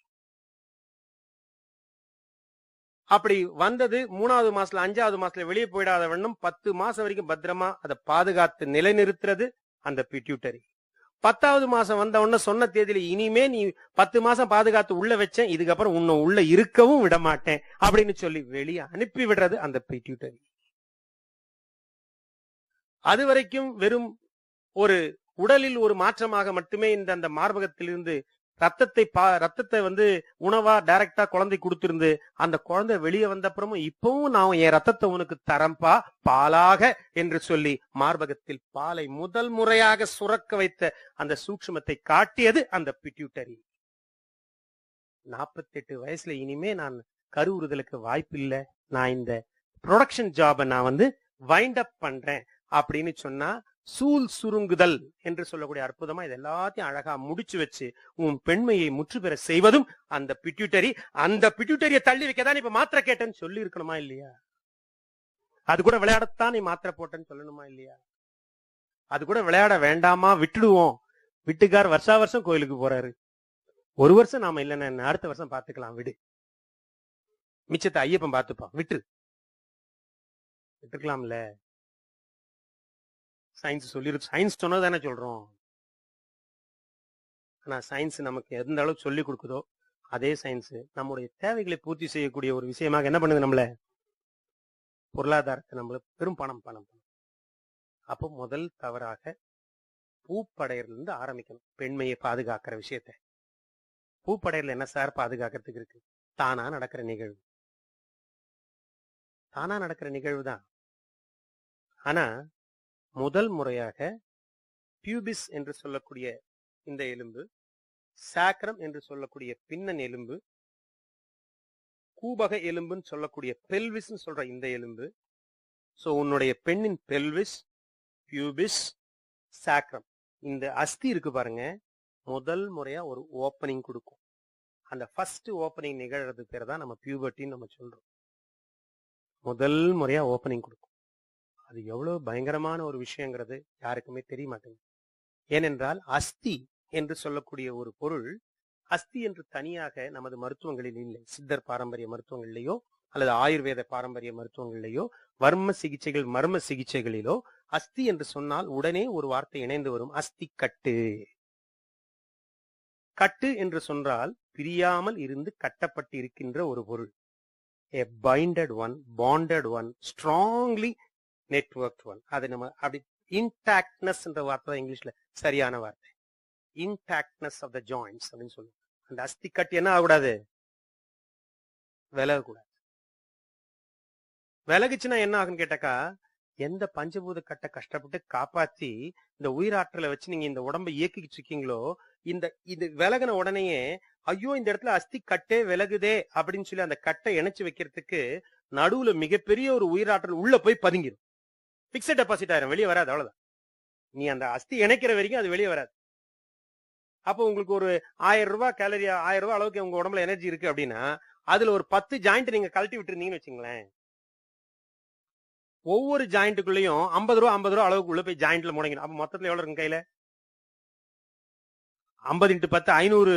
அப்படி வந்தது 3வது மாசத்துல 5வது மாசத்துல வெளியே போயிடாத வண்ணம் 10 மாசம் வரைக்கும் பத்திரமா அதை பாதுகாத்து நிலைநிறுத்துறது அந்த பிட்யூட்டரி. 10வது மாசம் வந்த உடனே சொன்ன தேதியில இனிமே நீ 10 மாசம் பாதுகாத்து உள்ள வச்சேன், இதுக்கப்புறம் உன்னை உள்ள இருக்கவும் விட மாட்டேன் அப்படின்னு சொல்லி வெளியே அனுப்பி விடுறது அந்த பிட்யூட்டரி. அது வரைக்கும் வெறும் உடலில் ஒரு மாற்றமாக மட்டுமே அந்த மார்பகத்திலிருந்து ரத்தத்தை உணவா டைரக்டா குழந்தை கொடுத்திருந்து அந்த குழந்தை வெளியே வந்த அப்புறமும் இப்பவும் நான் என் ரத்தத்தை உனக்கு தரம்பா பாலாக என்று சொல்லி மார்பகத்தில் பாலை முதல் முறையாக சுரக்க வைத்த அந்த சூட்சுமத்தை காட்டியது அந்த பிட்யூட்டரி. 48 வயசுல இனிமே நான் கருவுறுதலுக்கு வாய்ப்பு இல்லை, நான் இந்த ப்ரொடக்ஷன் ஜாபை நான் வைண்ட் அப் பண்றேன் அப்படின்னு சொன்னா சூல் சுருங்குதல் என்று சொல்லக்கூடிய அற்புதமா இது எல்லாத்தையும் அழகா முடிச்சு வச்சு உன் பெண்மையை முற்று பெற செய்வதும் அந்த பிட்யூட்டரி. அந்த பிட்யூட்டரியை தள்ளி வைக்கதான் இப்ப மாத்திரை கேட்டேன்னு சொல்லி இருக்கணுமா இல்லையா? அது கூட விளையாடத்தான் நீ மாத்திரை போட்டேன்னு சொல்லணுமா இல்லையா? அது கூட விளையாட வேண்டாமா, விட்டுடுவோம். வீட்டுக்கார் வருஷம் கோயிலுக்கு போறாரு, ஒரு வருஷம் நாம இல்லைன்னா அடுத்த வருஷம் பாத்துக்கலாம், விடு, மிச்சத்தை ஐயப்பன் பாத்துப்பான், விட்டுக்கலாம்ல. சயின்ஸ் சொல்லிருக்கு, சயின்ஸ் சொன்னதானே சொல்றோம். ஆனா சயின்ஸ் நமக்கு எந்த அளவுக்கு சொல்லி கொடுக்குதோ அதே சயின்ஸ் நம்முடைய தேவைகளை பூர்த்தி செய்யக்கூடிய ஒரு விஷயமாக என்ன பண்ணுது, நம்மள பொருளாதாரத்தை நம்மளுக்கு பெரும் பணம். அப்போ முதல் தவறாக பூப்படையிலிருந்து ஆரம்பிக்கணும் பெண்மையை பாதுகாக்கிற விஷயத்த. பூப்படையில என்ன சார் பாதுகாக்கிறதுக்கு இருக்கு? தானா நடக்கிற நிகழ்வு தான். ஆனா முதல் முறையாக பியூபிஸ் என்று சொல்லக்கூடிய இந்த எலும்பு, சாக்ரம் என்று சொல்லக்கூடிய பின்னன் எலும்பு, கூபக எலும்புன்னு சொல்லக்கூடிய பெல்விஸ் சொல்ற இந்த எலும்பு, சோ உன்னுடைய பெண்ணின் பெல்விஸ், பியூபிஸ், சாக்ரம், இந்த அஸ்தி இருக்கு பாருங்க, முதல் முறையா ஒரு ஓப்பனிங் கொடுக்கும். அந்த ஃபர்ஸ்ட் ஓப்பனிங் நிகழ்றது பேர் தான் நம்ம பியூபர்ட்டின்னு நம்ம சொல்றோம். முதல் முறையா ஓப்பனிங் கொடுக்கும். அது எவ்வளவு பயங்கரமான ஒரு விஷயங்கிறது யாருக்குமே தெரிய மாட்டேங்குது. ஏனென்றால் அஸ்தி என்று சொல்லக்கூடிய ஒரு பொருள், அஸ்தி என்று தனியாக நமது மருத்துவங்களில் இல்லை. சித்தர் பாரம்பரிய மருத்துவங்களிலேயோ அல்லது ஆயுர்வேத பாரம்பரிய மருத்துவங்களிலேயோ மர்ம சிகிச்சைகளிலோ அஸ்தி என்று சொன்னால் உடனே ஒரு வார்த்தை இணைந்து வரும், அஸ்தி கட்டு. கட்டு என்று சொன்னால் பிரியாமல் இருந்து கட்டப்பட்டு இருக்கின்ற ஒரு பொருள். A binded one, bonded one, strongly networked one. அது நம்ம அப்படி இன்டாக்ட்னஸ் என்ற வார்த்தை இங்கிலீஷ்ல சரியான வார்த்தை. இன்டாக்ட்னஸ் ஆஃப் த ஜாயிண்ட்ஸ் அப்படின்னு சொல்லுவோம். அந்த அஸ்தி கட்டு என்ன ஆகக்கூடாது, விலகக்கூடாது. விலகுச்சுன்னா என்ன ஆகுன்னு கேட்டாக்கா, எந்த பஞ்சபூத கட்டை கஷ்டப்பட்டு காப்பாத்தி இந்த உயிராற்றலை வச்சு நீங்க இந்த உடம்பை இயக்கிட்டு இருக்கீங்களோ, இது விலகின உடனேயே ஐயோ இந்த இடத்துல அஸ்தி கட்டே விலகுதே அப்படின்னு சொல்லி அந்த கட்டை இணைச்சு வைக்கிறதுக்கு நடுவுல மிகப்பெரிய ஒரு உயிராற்றல் உள்ள போய் பதுங்கிடும். பிக்ஸட் டெபாசிட் ஆயிரும், வெளியே வராது. அவ்வளவுதான். நீ அந்த அஸ்தி இணைக்கிற வரைக்கும் அது வெளியே வராது. அப்போ உங்களுக்கு ஒரு 1000 ரூபாய் கேலரி, 1000 ரூபாய் அளவுக்கு உங்க உடம்புல எனர்ஜி இருக்கு அப்படின்னா அதுல ஒரு 10 ஜாயிண்ட் நீங்க கழட்டி விட்டுருந்தீங்கன்னு வச்சுங்களேன், ஒவ்வொரு ஜாயிண்ட்டுக்குள்ளயும் 50 ரூபா அளவுக்கு உள்ள போய் ஜாயிண்ட்ல முடங்கிடும். அப்ப மொத்தத்துல எவ்வளவு இருக்கு கையில? 50 × 10 500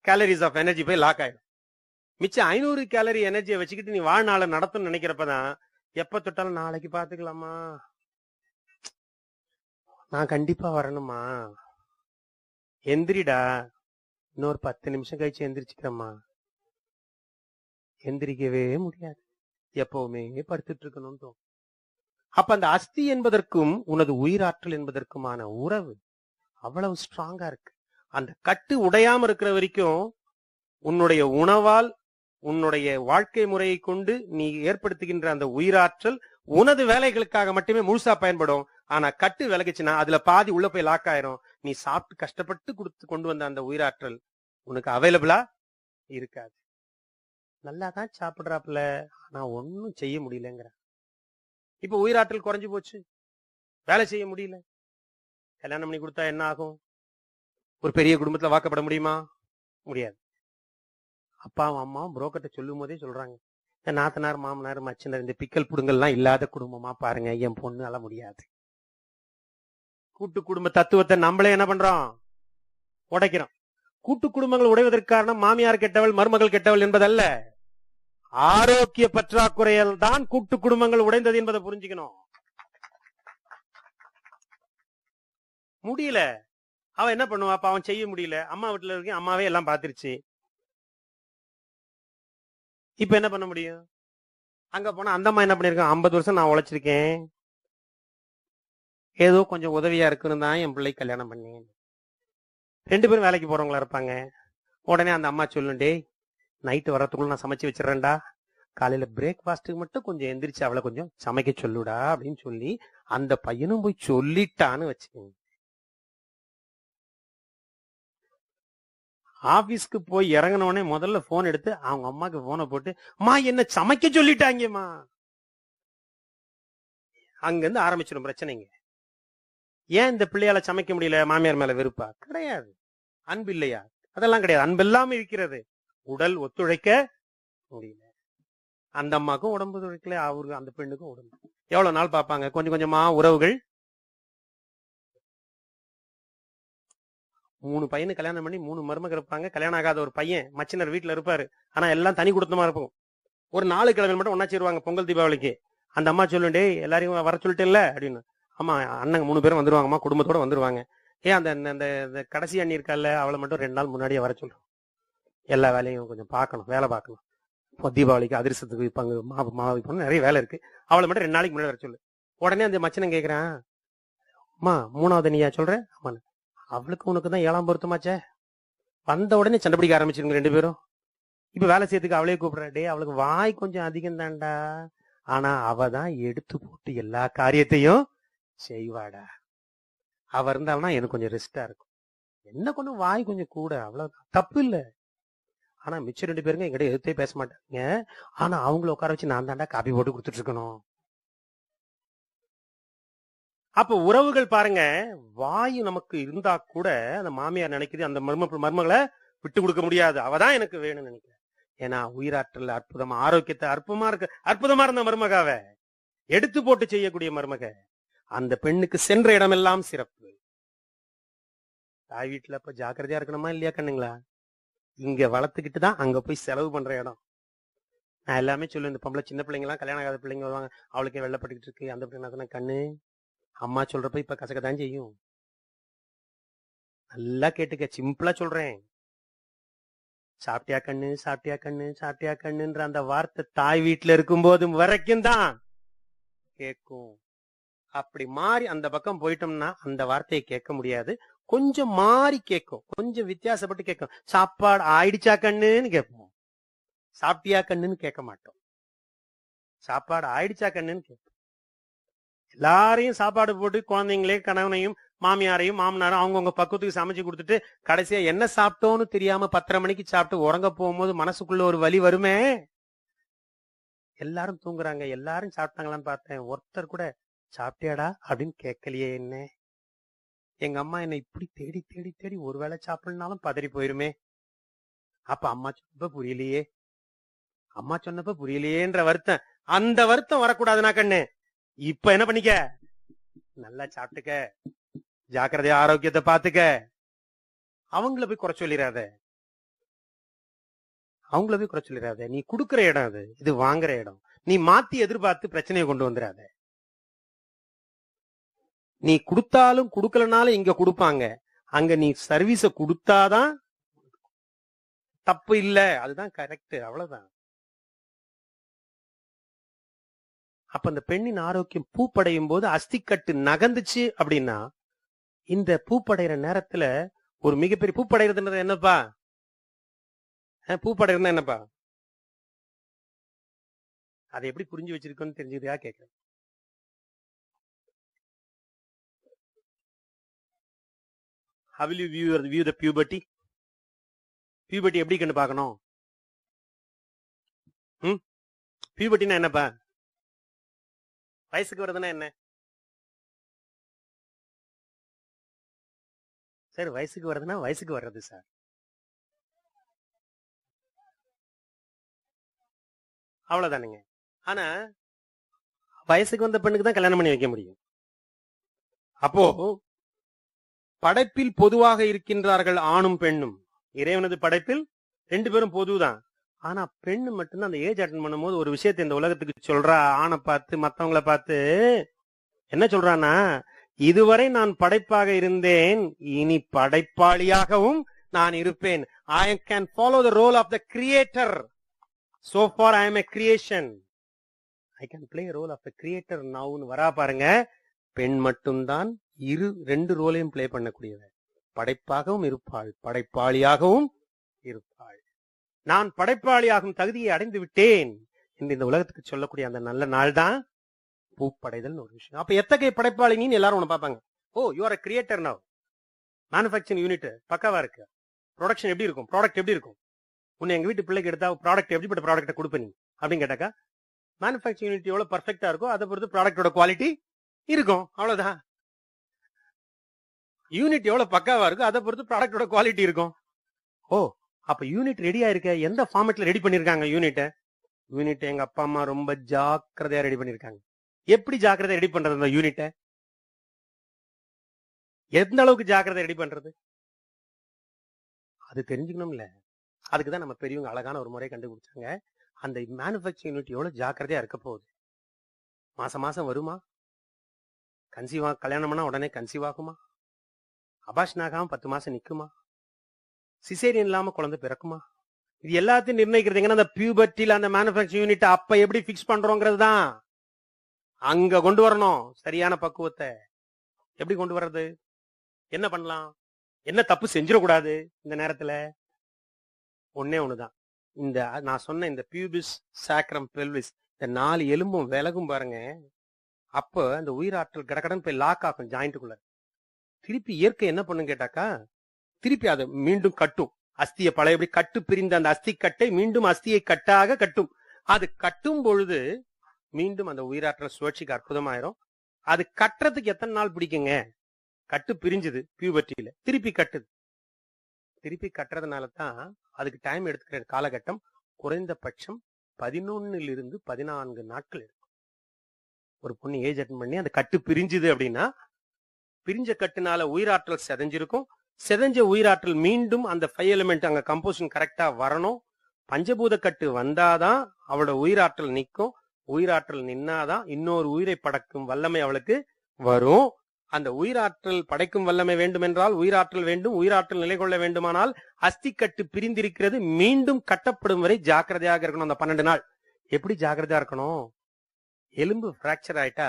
கேலரிஸ் ஆஃப் எனர்ஜி போய் லாக் ஆயிடும். மிச்சம் 500 கேலரி எனர்ஜியை வச்சுக்கிட்டு நீ வாழ்நாளை நடத்தணும்னு நினைக்கிறப்பதான் எப்ப தொட்டாலும் நாளைக்கு பாத்துக்கலாமா, நான் கண்டிப்பா வரணுமா, எந்திரிடா, இன்னொரு 10 நிமிஷம் கழிச்சு எந்திரிச்சுக்கிறம்மா, எந்திரிக்கவே முடியாது. எப்பவுமே படுத்துட்டு இருக்கணும் தோணும். அப்ப அந்த அஸ்தி என்பதற்கும் உனது உயிராற்றல் என்பதற்குமான உறவு அவ்வளவு ஸ்ட்ராங்கா இருக்கு. அந்த கட்டு உடையாம இருக்கிற வரைக்கும் உன்னுடைய உணவால் உன்னுடைய வாழ்க்கை முறையை கொண்டு நீ ஏற்படுத்துகின்ற அந்த உயிராற்றல் உனது வேலைகளுக்காக மட்டுமே முழுசா பயன்படும். ஆனா கட்டு விலகுச்சுன்னா அதுல பாதி உள்ள போய் லாக் ஆயிரும். நீ சாப்பிட்டு கஷ்டப்பட்டு கொடுத்து கொண்டு வந்த அந்த உயிராற்றல் உனக்கு அவைலபிளா இருக்காது. நல்லாதான் சாப்பிடுறாப்புல, ஆனா ஒன்னும் செய்ய முடியலங்கிற. இப்ப உயிராற்றல் குறைஞ்சு போச்சு, வேலை செய்ய முடியல. கல்யாணம் பண்ணி கொடுத்தா என்ன ஆகும்? ஒரு பெரிய குடும்பத்துல வாக்கப்பட முடியுமா? முடியாது. அப்பாவும் அம்மாவும் புரோக்கர்ட்ட சொல்லும் போதே சொல்றாங்க, இந்த நாத்தனார் மாமனார் மச்சினர் இந்த பிக்கல் புடுங்கல்லாம் இல்லாத குடும்பமா பாருங்க, என் பொண்ணு எல்லாம் முடியாது. கூட்டு குடும்ப தத்துவத்தை நம்மளே என்ன பண்றோம்? உடைக்கிறோம். கூட்டு குடும்பங்கள் உடைவதற்கு காரணம் மாமியார் கெட்டவள் மருமகள் கெட்டவள் என்பதல்ல, ஆரோக்கிய பற்றாக்குறையால் தான் கூட்டு குடும்பங்கள் உடைந்தது என்பதை புரிஞ்சுக்கணும். முடியல, அவன் என்ன பண்ணுவா? அப்ப அவன் செய்ய முடியல. அம்மா வீட்டுல இருக்க அம்மாவே எல்லாம் பாத்துருச்சு. இப்ப என்ன பண்ண முடியும்? அங்க போனா அந்த அம்மா என்ன பண்ணிருக்கான்? 50 வருஷம் நான் உழைச்சிருக்கேன், ஏதோ கொஞ்சம் உதவியா இருக்குன்னு தான் என் பிள்ளை கல்யாணம் பண்ணேன். 2 பேரும் வேலைக்கு போறவங்களா இருப்பாங்க. உடனே அந்த அம்மா சொல்லும், டேய் நைட்டு வரத்துக்குள்ள நான் சமைச்சு வச்சிடறேன்டா, காலையில பிரேக்பாஸ்டுக்கு மட்டும் கொஞ்சம் எந்திரிச்சு அவளை கொஞ்சம் சமைக்க சொல்லுடா அப்படின்னு சொல்லி அந்த பையனும் போய் சொல்லிட்டான்னு வச்சுக்கோங்க. ஆபீஸ்க்கு போய் இறங்கினோடனே முதல்ல போன் எடுத்து அவங்க அம்மாக்கு போனை போட்டு, அம்மா என்ன சமைக்க சொல்லிட்டாங்கம்மா. அங்க இருந்து ஆரம்பிச்சிடும் பிரச்சனைங்க. ஏன் இந்த பிள்ளையால சமைக்க முடியல? மாமியார் மேல வெறுப்பா? கிடையாது. அன்பு இல்லையா? அதெல்லாம் கிடையாது. அன்பு இல்லாம இருக்கிறது. உடல் ஒத்துழைக்க முடியல. அந்த அம்மாக்கும் உடம்பு ஒத்துழைக்கல, அவருக்கு அந்த பெண்ணுக்கும் உடம்பு. எவ்வளவு நாள் பார்ப்பாங்க? கொஞ்சம் கொஞ்சமா உறவுகள். 3 பையனு கல்யாணம் பண்ணி 3 மருமக இருப்பாங்க. கல்யாணம் ஆகாத ஒரு பையன் மச்சினர் வீட்டுல இருப்பாரு. ஆனா எல்லாம் தனி குடுத்தமா இருப்போம். ஒரு 4 கிழமை மட்டும் ஒன்னா சேருவாங்க பொங்கல் தீபாவளிக்கு. அந்த அம்மா சொல்லுண்டே எல்லாரையும் வர சொல்லிட்டு இல்ல அப்படின்னு. ஆமா அண்ணங்க 3 பேரும் வந்துருவாங்கம்மா, குடும்பத்தோட வந்துருவாங்க. ஏன் அந்த கடைசி அண்ணி இருக்கால, அவளை மட்டும் 2 நாள் முன்னாடியே வர சொல்றோம். எல்லா வேலையும் கொஞ்சம் பார்க்கணும், வேலை பார்க்கணும். இப்போ தீபாவளிக்கு அதிர்ஷ்டத்துக்கு வைப்பாங்க, மாவு வைப்பாங்க, நிறைய வேலை இருக்கு. அவளை மட்டும் 2 நாளைக்கு முன்னாடி வர சொல்லு. உடனே அந்த மச்சனை கேட்கிறான், அம்மா 3வது நீயா சொல்ற? ஆமா. அவளுக்கு உனக்கு தான் 7ஆம் பொருத்தமாச்சே. வந்த உடனே சண்டை பிடிக்க ஆரம்பிச்சிருங்க 2 பேரும். இப்ப வேலை செய்யறதுக்கு அவளே கூப்பிடுற, டே அவளுக்கு வாய் கொஞ்சம் அதிகம் தான்டா, ஆனா அவ தான் எடுத்து போட்டு எல்லா காரியத்தையும் செய்வாடா. அவ இருந்தால்னா எனக்கு கொஞ்சம் ரெஸ்டா இருக்கும். என்ன கொஞ்சம் வாய் கொஞ்சம் கூட, அவ்வளவுதான், தப்பு இல்ல. ஆனா மிச்சம் 2 பேருங்க எங்கிட்ட எதிர்த்தே பேச மாட்டாங்க. ஆனா அவங்கள உட்கார வச்சு நான் தாண்டா காப்பி போட்டு கொடுத்துட்டு இருக்கணும். அப்ப உறவுகள் பாருங்க, வாயு நமக்கு இருந்தா கூட அந்த மாமியார் நினைக்குது அந்த மருமகளை விட்டு கொடுக்க முடியாது, அவதான் எனக்கு வேணும்னு நினைக்கிறேன். ஏன்னா உயிராற்றல் அற்புதமா, ஆரோக்கியத்தை அற்புதமா இருந்த மருமகாவ எடுத்து போட்டு செய்யக்கூடிய மருமக. அந்த பெண்ணுக்கு சென்ற இடமெல்லாம் சிறப்பு. தாய் வீட்டுல இப்ப ஜாக்கிரதையா இருக்கணுமா இல்லையா கண்ணுங்களா? இங்க வளர்த்துக்கிட்டு தான் அங்க போய் செலவு பண்ற இடம். நான் எல்லாமே சொல்லுவேன், இந்த பொம்பளை சின்ன பிள்ளைங்க எல்லாம் கல்யாணம் ஆகாத பிள்ளைங்க வருவாங்க, அவளுக்கே வெள்ளப்பட்டுக்கிட்டு இருக்கு அந்த பிள்ளை. கண்ணு அம்மா சொல்றப்ப இப்ப கசக்கதான் செய்யும். நல்லா கேட்டுக்க, சிம்பிளா சொல்றேன். சாப்பிட்டியா கண்ணு, சாப்பிட்டியா கண்ணு, சாப்பிட்டியா கண்ணுன்ற அந்த வார்த்தை தாய் வீட்டுல இருக்கும் போது வரைக்கும் தான் கேட்கும். அப்படி மாறி அந்த பக்கம் போயிட்டோம்னா அந்த வார்த்தையை கேட்க முடியாது. கொஞ்சம் மாறி கேட்கும், கொஞ்சம் வித்தியாசப்பட்டு கேட்கும். சாப்பாடு ஆயிடுச்சா கண்ணுன்னு கேட்போம், சாப்பிட்டியா கண்ணுன்னு கேட்க மாட்டோம். சாப்பாடு ஆயிடுச்சா கண்ணுன்னு கேட்போம். எல்லாரையும் சாப்பாடு போட்டு குழந்தைங்களே கணவனையும் மாமியாரையும் மாமனாரும் அவங்கவுங்க பக்குவத்துக்கு சமைச்சு கொடுத்துட்டு கடைசியா என்ன சாப்பிட்டோன்னு தெரியாம 10:30 மணிக்கு சாப்பிட்டு உறங்க போகும்போது மனசுக்குள்ள ஒரு வலி வருமே. எல்லாரும் தூங்குறாங்க, எல்லாரும் சாப்பிட்டாங்களான்னு பார்த்தேன், ஒருத்தர் கூட சாப்பிட்டியாடா அப்படின்னு கேட்கலையே. என்ன எங்க அம்மா என்னை இப்படி தேடி தேடி தேடி ஒருவேளை சாப்பிடனாலும் பதறி போயிருமே. அப்ப அம்மா சொன்னப்ப புரியலையே, அம்மா சொன்னப்ப புரியலையேன்ற வருத்தம், அந்த வருத்தம் வரக்கூடாதுன்னா கண்ணு இப்ப என்ன பண்ணிக்க, நல்லா சாப்பிட்டுக்க, ஜாக்கிரதையா ஆரோக்கியத்தை பாத்துக்க. அவங்கள போய் குறை சொல்லிடாத, அவங்கள போய் குறை சொல்லிடாத. நீ குடுக்கிற இடம் அது, இது வாங்குற இடம். நீ மாத்தி எதிர்பார்த்து பிரச்சனையை கொண்டு வந்துடாத. நீ கொடுத்தாலும் கொடுக்கலனாலும் இங்க கொடுப்பாங்க, அங்க நீ சர்வீஸ கொடுத்தாதான் தப்பு இல்ல, அதுதான் கரெக்ட், அவ்வளவுதான். அப்ப அந்த பெண்ணின் ஆரோக்கியம் பூப்படையும் போது அஸ்திக்கட்டு நகர்ந்துச்சு அப்படின்னா, இந்த பூப்படைகிற நேரத்துல ஒரு மிகப்பெரிய பூப்படைகிறதுன்றது என்னப்பா? பூப்படைகிறதுனா என்னப்பா? அதை எப்படி புரிஞ்சு வச்சிருக்கோன்னு தெரிஞ்சதுக்கா கேட்கிறேன். How will you view the puberty? Puberty எப்படி கண்டு பார்க்கணும்? பியூபர்ட்டினா என்னப்பா? வயசுக்கு வருதுன்னா என்ன? சார் வயசுக்கு வருதுன்னா வயசுக்கு வர்றது சார். அவ்வளவுதானுங்க. ஆனா வயசுக்கு வந்த பெண்ணுக்கு தான் கல்யாணம் பண்ணி வைக்க முடியும். அப்போ படைப்பில் பொதுவாக இருக்கின்றார்கள் ஆணும் பெண்ணும். இறைவனது படைப்பில் 2 பேரும் பொதுதான். ஆனா பெண்ணு மட்டும்தான் அந்த ஏஜ் அட்டன் பண்ணும்போது ஒரு விஷயத்தை இந்த உலகத்துக்கு சொல்றா. ஆணை பார்த்து மத்தவங்களை பார்த்து என்ன சொல்றான்னா, இதுவரை நான் படைப்பாக இருந்தேன், இனி படைப்பாளியாகவும் நான் இருப்பேன். I can follow the role of the creator. So far I am a creation. I can play a role of the creator now. வரா பாருங்க. பெண் மட்டும்தான் 2 ரோலையும் பிளே பண்ணக்கூடியவர். படைப்பாகவும் இருப்பாள், படைப்பாளியாகவும் இருப்பாள். நான் படைப்பாளியாகும் தகுதியை அடைந்து விட்டேன் என்று இந்த உலகத்துக்கு சொல்லக்கூடிய அந்த நல்ல நாள் தான் பூப்படைதல் ஒரு விஷயம். அப்ப எத்தகைய படைப்பாளின்னு எல்லாரும் உன்னை பார்ப்பாங்க. Oh, you are a creator now. Manufacturing unit பக்காவா இருக்கு. ப்ரொடக்ஷன் எப்படி இருக்கும்? ப்ராடக்ட் எப்படி இருக்கும்? உன்னை எங்க வீட்டு பிள்ளைக்கு எடுத்தா ப்ராடக்ட் எப்படிப்பட்ட ப்ராடக்ட்டை கொடுப்ப நீ அப்படின்னு கேட்டாக்கா, மேனுஃபேக்சரிங் யூனிட் எவ்வளவு பர்ஃபெக்டா இருக்கோ அதை பொறுத்து ப்ராடக்டோட குவாலிட்டி இருக்கும். அவ்வளவுதான். யூனிட் எவ்வளவு பக்காவா இருக்கோ அதை பொறுத்து ப்ராடக்டோட குவாலிட்டி இருக்கும். ஓ, அப்ப யூனிட் ரெடியா இருக்க. எந்த ஃபார்மேட்ல ரெடி பண்ணிருக்காங்க யூனிட்? யூனிட் எங்க அப்பா அம்மா ரொம்ப ஜாக்கிரதையா ரெடி பண்ணிருக்காங்க. எப்படி ஜாக்கிரதையா ரெடி பண்றது அந்த யூனிட்ட? எந்த அளவுக்கு ஜாக்கிரதை ரெடி பண்றது அது தெரிஞ்சுக்கணும்ல. அதுக்குதான் நம்ம பெரியவங்க அழகான ஒரு முறை கண்டுபிடிச்சாங்க. அந்த மேனுஃபேக்சரிங் யூனிட் எவ்வளவு ஜாக்கிரதையா இருக்க போகுது. மாசம் மாசம் வருமா? கன்சீவ் கல்யாணம் பண்ணா உடனே கன்சீவ் ஆகுமா? அபாஷன் ஆகாம 10 மாசம் நிக்குமா? சிசேரியன் இல்லாம குழந்தை பிறக்குமா? இது எல்லாத்தையும் நிர்ணயிக்கிறது எங்கன்னா அந்த பியூபர்ட்டில அந்த மேனுஃபேக்சரிங் யூனிட் அப்ப எப்படி பிக்ஸ் பண்றோங்கிறது தான். அங்க கொண்டு வரணும் சரியான பக்குவத்தை. எப்படி கொண்டு வர்றது? என்ன பண்ணலாம்? என்ன தப்பு செஞ்சிடக்கூடாது இந்த நேரத்துல? ஒன்னே ஒண்ணுதான். இந்த நான் சொன்ன இந்த பியூபிஸ், சாக்ரம், பெல்விஸ், இந்த 4 எலும்பும் விலகும் பாருங்க. அப்ப அந்த உயிராற்றல் கடகடன் போய் லாக் ஆகும் ஜாயிண்ட்டுக்குள்ள. திருப்பி இயற்கை என்ன பண்ணும் கேட்டாக்கா, திருப்பி அதை மீண்டும் கட்டும். அஸ்தியை பழையபடி கட்டு பிரிந்த அந்த அஸ்தி கட்டை மீண்டும் அஸ்தியை கட்டாக கட்டும். அது கட்டும் பொழுது மீண்டும் அந்த உயிராற்றல் சுழற்சிக்கு அற்புதமாயிரும். அது கட்டுறதுக்கு எத்தனை நாள் பிடிக்குங்க? கட்டு பிரிஞ்சது பியூபர்ட்டியில, திருப்பி கட்டுது. திருப்பி கட்டுறதுனால தான் அதுக்கு டைம் எடுத்துக்கிற காலகட்டம் குறைந்தபட்சம் 11 to 14 நாட்கள் இருக்கும். ஒரு பொண்ணு ஏஜ் அட்டன் பண்ணி அந்த கட்டு பிரிஞ்சுது அப்படின்னா, பிரிஞ்ச கட்டுனால உயிராற்றல் செதஞ்சிருக்கும். செதஞ்ச உயிராற்றல் மீண்டும் அந்த 5 எலிமெண்ட் அங்க கம்போசிஷன் கரெக்டா வரணும். பஞ்சபூத கட்டு வந்தாதான் அவளோட உயிராற்றல் நிற்கும். உயிராற்றல் நின்னாதான் இன்னொரு உயிரை படைக்கும் வல்லமை அவளுக்கு வரும். அந்த உயிராற்றல் படைக்கும் வல்லமை வேண்டும் என்றால் உயிராற்றல் வேண்டும். உயிராற்றல் நிலை கொள்ள வேண்டுமானால் அஸ்தி கட்டு பிரிந்திருக்கிறது மீண்டும் கட்டப்படும் வரை ஜாக்கிரதையாக இருக்கணும். அந்த 12 நாள் எப்படி ஜாக்கிரதையா இருக்கணும்? எலும்பு பிராக்சர் ஆயிட்டா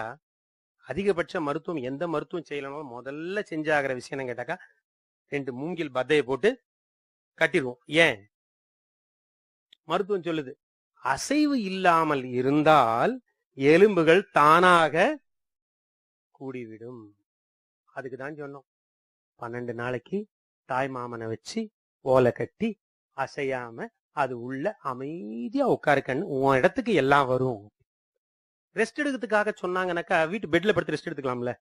அதிகபட்ச மருத்துவம் எந்த மருத்துவம் செய்யலாம் முதல்ல செஞ்சாகிற விஷயம் கேட்டாக்கா 2 மூங்கில் பத்தையை போட்டு கட்டிடுவோம். ஏன்? மருத்துவம் சொல்லுது, அசைவு இல்லாமல் இருந்தால் எலும்புகள் தானாக கூடிவிடும். அதுக்குதான் சொன்னோம், 12 நாளைக்கு தாய் மாமனை வச்சு ஓலை கட்டி அசையாம அது உள்ள அமைதியா உட்காருக்கன்னு உன் இடத்துக்கு எல்லாம் வரும். ரெஸ்ட் எடுக்கிறதுக்காக சொன்னாங்கன்னாக்கா வீட்டு பெட்ல படுத்து ரெஸ்ட் எடுத்துக்கலாம்ல.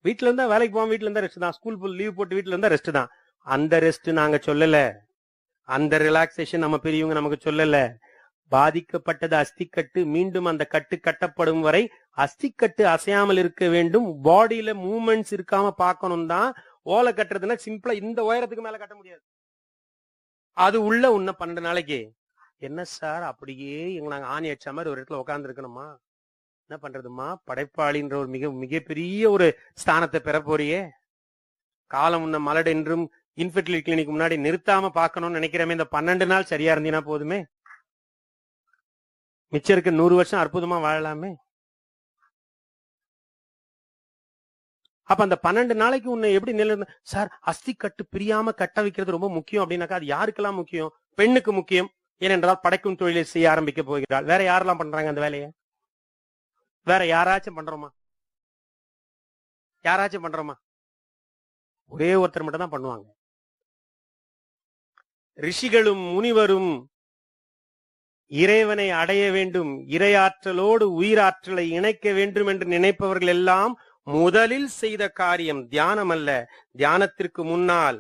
வீட்டுல இருந்தா வேலைக்கு போவோம், வீட்டுல இருந்தா ரெஸ்ட் தான். ஸ்கூல் லீவ் போட்டு வீட்டுல இருந்தா ரெஸ்ட் தான். அந்த ரெஸ்ட் நாங்க சொல்லல. அந்த ரிலாக்ஸேஷன் நம்ம பெரியவங்க நமக்கு சொல்லல. பாதிக்கப்பட்டது அஸ்திக்கட்டு, மீண்டும் அந்த கட்டு கட்டப்படும் வரை அஸ்திக்கட்டு அசையாமல் இருக்க வேண்டும். பாடியில மூவ்மெண்ட்ஸ் இருக்காம பார்க்கணும் தான். ஓலை கட்டுறதுன்னா சிம்பிளா இந்த உயரத்துக்கு மேல கட்ட முடியாது. அது உள்ள உன்ன 12 நாளைக்கு என்ன சார் அப்படியே எங்க நாங்க ஆணி அடிச்ச மாதிரி ஒரு இடத்துல உட்கார்ந்து இருக்கணுமா? என்ன பண்றதுமா? படைப்பாளின்ற ஒரு மிகப்பெரிய ஒரு ஸ்தானத்தை பெற போறியே. காலம் உன்ன மலடு என்றும் இன்ஃபெர்டிலிட்டி கிளினிக் முன்னாடி நிறுத்தாம பார்க்கணும்னு நினைக்கிறமே. இந்த 12 நாள் சரியா இருந்தீங்கன்னா போதுமே. மிச்சம் இருக்க 100 வருஷம் அற்புதமா வாழலாமே. அப்ப அந்த 12 நாளைக்கு உன்னை எப்படி நிலைநிறுத்த சார்? அஸ்தி கட்டு பிரியாம கட்ட வைக்கிறது ரொம்ப முக்கியம் அப்படின்னாக்கா அது யாருக்கெல்லாம் முக்கியம்? பெண்ணுக்கு முக்கியம். ஏனென்றால் படைக்கும் தொழிலை செய்ய ஆரம்பிக்க போகிறாள். வேற யாரெல்லாம் பண்றாங்க அந்த வேலையை? வேற யாராச்சும் பண்றோமா? யாராச்சும் பண்றோமா? ஒரே ஒருத்தர் மட்டும் தான் பண்ணுவாங்க. ரிஷிகளும் முனிவரும் இறைவனை அடைய வேண்டும், இறையாற்றலோடு உயிராற்றலை இணைக்க வேண்டும் என்று நினைப்பவர்கள் எல்லாம் முதலில் செய்த காரியம் தியானம் அல்ல. தியானத்திற்கு முன்னால்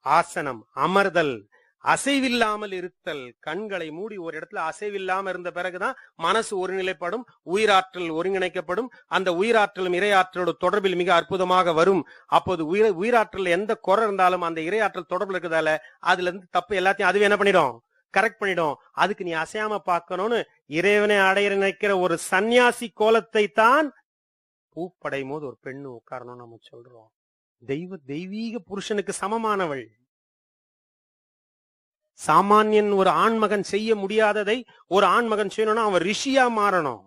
ஆசனம், அமர்தல், அசைவில்லாமல் இருத்தல். கண்களை மூடி ஒரு இடத்துல அசைவில்லாம இருந்த பிறகுதான் மனசு ஒருநிலைப்படும், உயிராற்றல் ஒருங்கிணைக்கப்படும். அந்த உயிராற்றலும் இறையாற்றலோட தொடர்பில் மிக அற்புதமாக வரும். அப்போது உயிராற்றல் எந்த குறை இருந்தாலும் அந்த இறையாற்றல் தொடர்பு இருக்கிறதால அதுல இருந்து தப்பு எல்லாத்தையும் அதுவே என்ன பண்ணிடும்? கரெக்ட் பண்ணிடும். அதுக்கு நீ அசையாம பார்க்கணும்னு இறைவனை அடைய நினைக்கிற ஒரு சன்னியாசி கோலத்தை தான் பூப்படையும் போது ஒரு பெண்ணு உட்காரணும் நம்ம சொல்றோம். தெய்வீக புருஷனுக்கு சமமானவள். சாமானியன் ஒரு ஆண்மகன் செய்ய முடியாததை ஒரு ஆண்மகன் செய்யணும்னா அவன் ரிஷியா மாறணும்.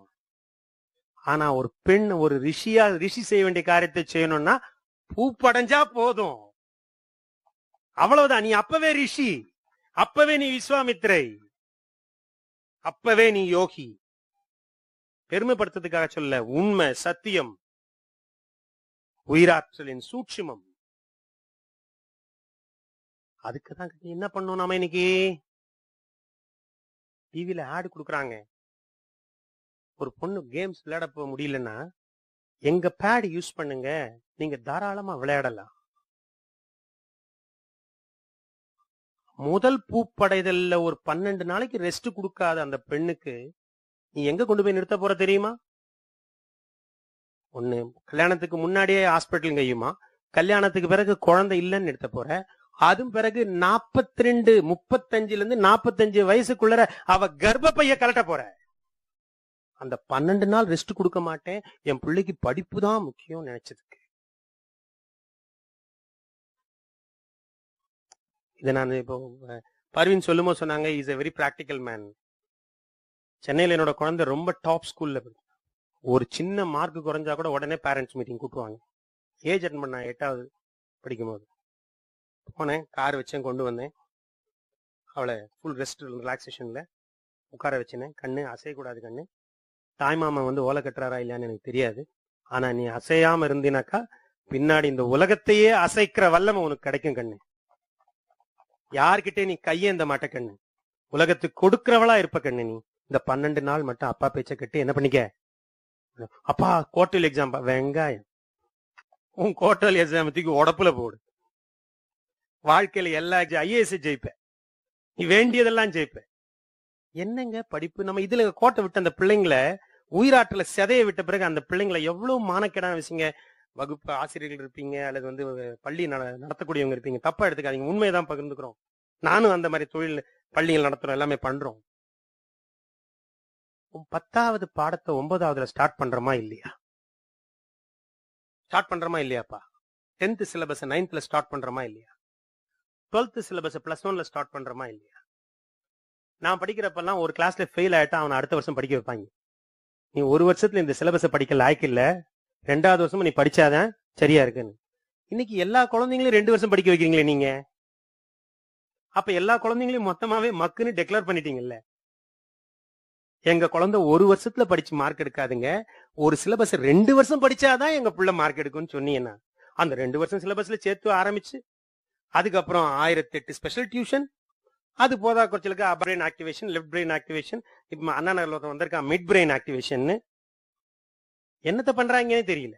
ஆனா ஒரு பெண் ஒரு ரிஷி செய்ய வேண்டிய காரியத்தை செய்யணும்னா பூப்படைஞ்சா போதும், அவ்வளவுதான். நீ அப்பவே ரிஷி, அப்பவே நீ விஸ்வாமித்ரை, அப்பவே நீ யோகி. பெருமைப்படுத்துறதுக்காக சொல்ல, உண்மை, சத்தியம், உயிராற்றலின் சூட்சுமம். அதுக்குதான் என்ன பண்ணோம் நாம இன்னைக்கு? டிவில ஆடு கொடுக்குறாங்க. ஒரு பொண்ணு கேம்ஸ் விளையாட போக முடியலன்னா எங்க பேட் யூஸ் பண்ணுங்க, நீங்க தாராளமா விளையாடலாம். முதல் பூப்படைதல்ல ஒரு 12 நாளைக்கு ரெஸ்ட் கொடுக்காத அந்த பெண்ணுக்கு நீ எங்க கொண்டு போய் நிறுத்த போற தெரியுமா? ஒண்ணு கல்யாணத்துக்கு முன்னாடியே ஹாஸ்பிட்டல் கையுமா, கல்யாணத்துக்கு பிறகு குழந்தை இல்லைன்னு நிறுத்த போற. அதுவும் பிறகு 35 இருந்து 45 வயசுக்குள்ள அவ கர்ப்பப்பைய கலட்ட போற. அந்த 12 நாள் ரெஸ்ட் கொடுக்க மாட்டேன், என் பிள்ளைக்கு படிப்பு தான் முக்கியம் நினைச்சதுக்கு. இதை நான் இப்போ பர்வீன் சொல்லுமோ சொன்னாங்க, is a very practical man. சென்னையில என்னோட குழந்தை ரொம்ப டாப் ஸ்கூல்ல ஒரு சின்ன மார்க் குறைஞ்சா கூட உடனே பேரண்ட்ஸ் மீட்டிங் கூட்டுவாங்க. ஏஜ் அட்டன் பண்ண 8வது படிக்கும் போது போனேன், கார் வச்சேன், கொண்டு வந்தேன். அவளை ஃபுல் ரெஸ்ட் ரிலாக்ஸேஷன்ல உட்கார வச்சினேன். கண்ணு அசையக்கூடாது, கண்ணு. தாய்மாமா ஓலை கட்டுறாரா இல்லையான்னு எனக்கு தெரியாது. ஆனா நீ அசையாம இருந்தினாக்கா பின்னாடி இந்த உலகத்தையே அசைக்கிற வல்லமை உனக்கு கிடைக்கும் கண்ணு. யார்கிட்டே நீ கையேந்த மாட்ட கண்ணு, உலகத்துக்கு கொடுக்கிறவளா இருப்ப கண்ணு. நீ இந்த 12 நாள் மட்டும் அப்பா பேச்ச கட்டி என்ன பண்ணிக்க. அப்பா குவார்டர்லி எக்ஸாம், வெங்காயம் உன் குவார்டர்லி எக்ஸாம் தூக்கி உடப்புல போடு. வாழ்க்கையில எல்லா ஐஏஎஸ் ஜெயிப்ப, நீ வேண்டியதெல்லாம் ஜெயிப்ப. என்னங்க படிப்பு? நம்ம இதுல கோட்டை விட்டு அந்த பிள்ளைங்களை உயிராற்றல சிதைய விட்ட பிறகு அந்த பிள்ளைங்களை எவ்வளவு மானக்கேடான விஷயங்க. வகுப்பு ஆசிரியர்கள் இருப்பீங்க, அல்லது பள்ளி நடத்தக்கூடியவங்க இருப்பீங்க, தப்பா எடுத்துக்காதீங்க, உண்மையதான் பகிர்ந்துக்கிறோம். நானும் அந்த மாதிரி தொழில் பள்ளிகள் நடத்துறோம், எல்லாமே பண்றோம். 10வது பாடத்தை 9வதுல ஸ்டார்ட் பண்றோமா இல்லையா? ஸ்டார்ட் பண்றோமா இல்லையாப்பா? 10th சிலபஸ் 9th ஸ்டார்ட் பண்றோமா இல்லையா? 12th சிலபஸ் +1 ஸ்டார்ட் பண்றோமா இல்லையா? நான் படிக்கிறப்பெல்லாம் ஒரு கிளாஸ்ல ஃபெயில் ஆயிட்டா அவனை அடுத்த வருஷம் படிக்க வைப்பாங்க. நீ ஒரு வருஷத்துல இந்த சிலபஸை படிக்க லாய்க்கு இல்ல, 2வது வருஷமும் நீ படிச்சாதான் சரியா இருக்குன்னு. இன்னைக்கு எல்லா குழந்தைங்களையும் 2 வருஷம் படிக்க வைக்கிறீங்களே நீங்க. அப்ப எல்லா குழந்தைங்களையும் மொத்தமாவே மக்குன்னு டிக்ளேர் பண்ணிட்டீங்கல்ல. எங்க குழந்தை 1 வருஷத்துல படிச்சு மார்க் எடுக்காதுங்க, ஒரு சிலபஸ் 2 வருஷம் படிச்சாதான் எங்க பிள்ளை மார்க் எடுக்கும்னு சொன்னீங்கன்னா அந்த 2 வருஷம் சிலபஸ்ல சேர்த்து ஆரம்பிச்சு அதுக்கப்புறம் 1008 ஸ்பெஷல் டியூஷன், அது போதா குறைச்சலுக்கு brain activation, left brain activation, இப்ப அண்ணா நகர்ல வந்திருக்கா மிட் பிரெயின் ஆக்டிவேஷன். என்னத்த பண்றாங்கன்னு தெரியல.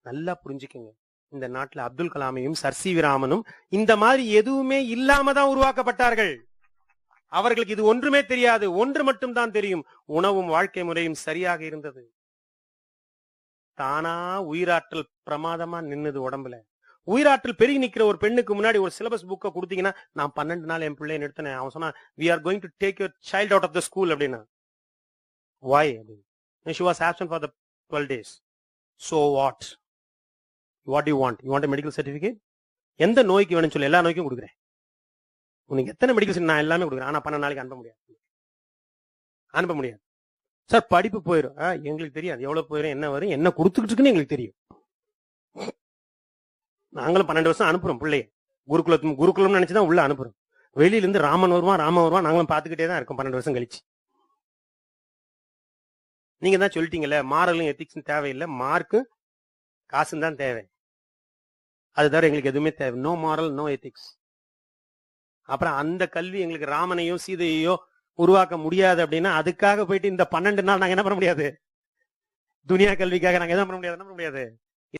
நல்லா புரிஞ்சுக்கங்க, இந்த நாட்டுல அப்துல் கலாமையும் சர் சி வி ராமனும் இந்த மாதிரி எதுவுமே இல்லாம தான் உருவாக்கப்பட்டார்கள். அவர்களுக்கு இது ஒன்றுமே தெரியாது, ஒன்று மட்டும் தான் தெரியும், உணவும் வாழ்க்கை முறையும் சரியாக இருந்தது. தானா உயிராற்றல் பிரமாதமா நின்னுது உடம்புல. உயிராற்றல் பெருகி நிக்கிற ஒரு பெண்ணுக்கு முன்னாடி ஒரு சிலபஸ் புக்கை கொடுத்தீங்கன்னா, நான் 12 நாள் என் பிள்ளைய நிறுத்தினேன், அவன் சொன்னா we are going to take your child out of the school அப்படின்னா. why? she was absent for the 12 days. so what do you want? you want a medical certificate? எந்த நோய்க்கு வேணும்னு சொல்லி எல்லா நோய்க்கும் கொடுக்குறேன். உனக்கு எத்தனை மெடிக்கல் நான் எல்லாமே கொடுக்குறேன். ஆனா 12 நாளைக்கு அனுப்ப முடியாது. சார் படிப்பு போயிடும். எங்களுக்கு தெரியாது எவ்வளவு போயிடும், என்ன வரும், என்ன கொடுத்துக்கிட்டு இருக்குன்னு எங்களுக்கு தெரியும். நாங்களும் 12 வருஷம் அனுப்புறோம் பிள்ளைய குருகுலம் நினைச்சுதான் உள்ள அனுப்புறோம். வெளியில இருந்து ராமன் வருவான் நாங்களும் பாத்துக்கிட்டே தான் இருக்கோம் 12 வருஷம் கழிச்சு. நீங்க தான் சொல்லிட்டீங்கல்ல, மாரலும் எத்திக்ஸும் தேவையில்லை, மார்க்கு காசும் தான் தேவை. அது தவிர எங்களுக்கு எதுவுமே தேவை. No moral no ethics. அப்புறம் அந்த கல்வி எங்களுக்கு ராமனையோ சீதையோ உருவாக்க முடியாது அப்படின்னா அதுக்காக போயிட்டு இந்த 12 நாள் நாங்க என்ன பண்ண முடியாது? துனியா கல்விக்காக நாங்க என்ன பண்ண முடியாது?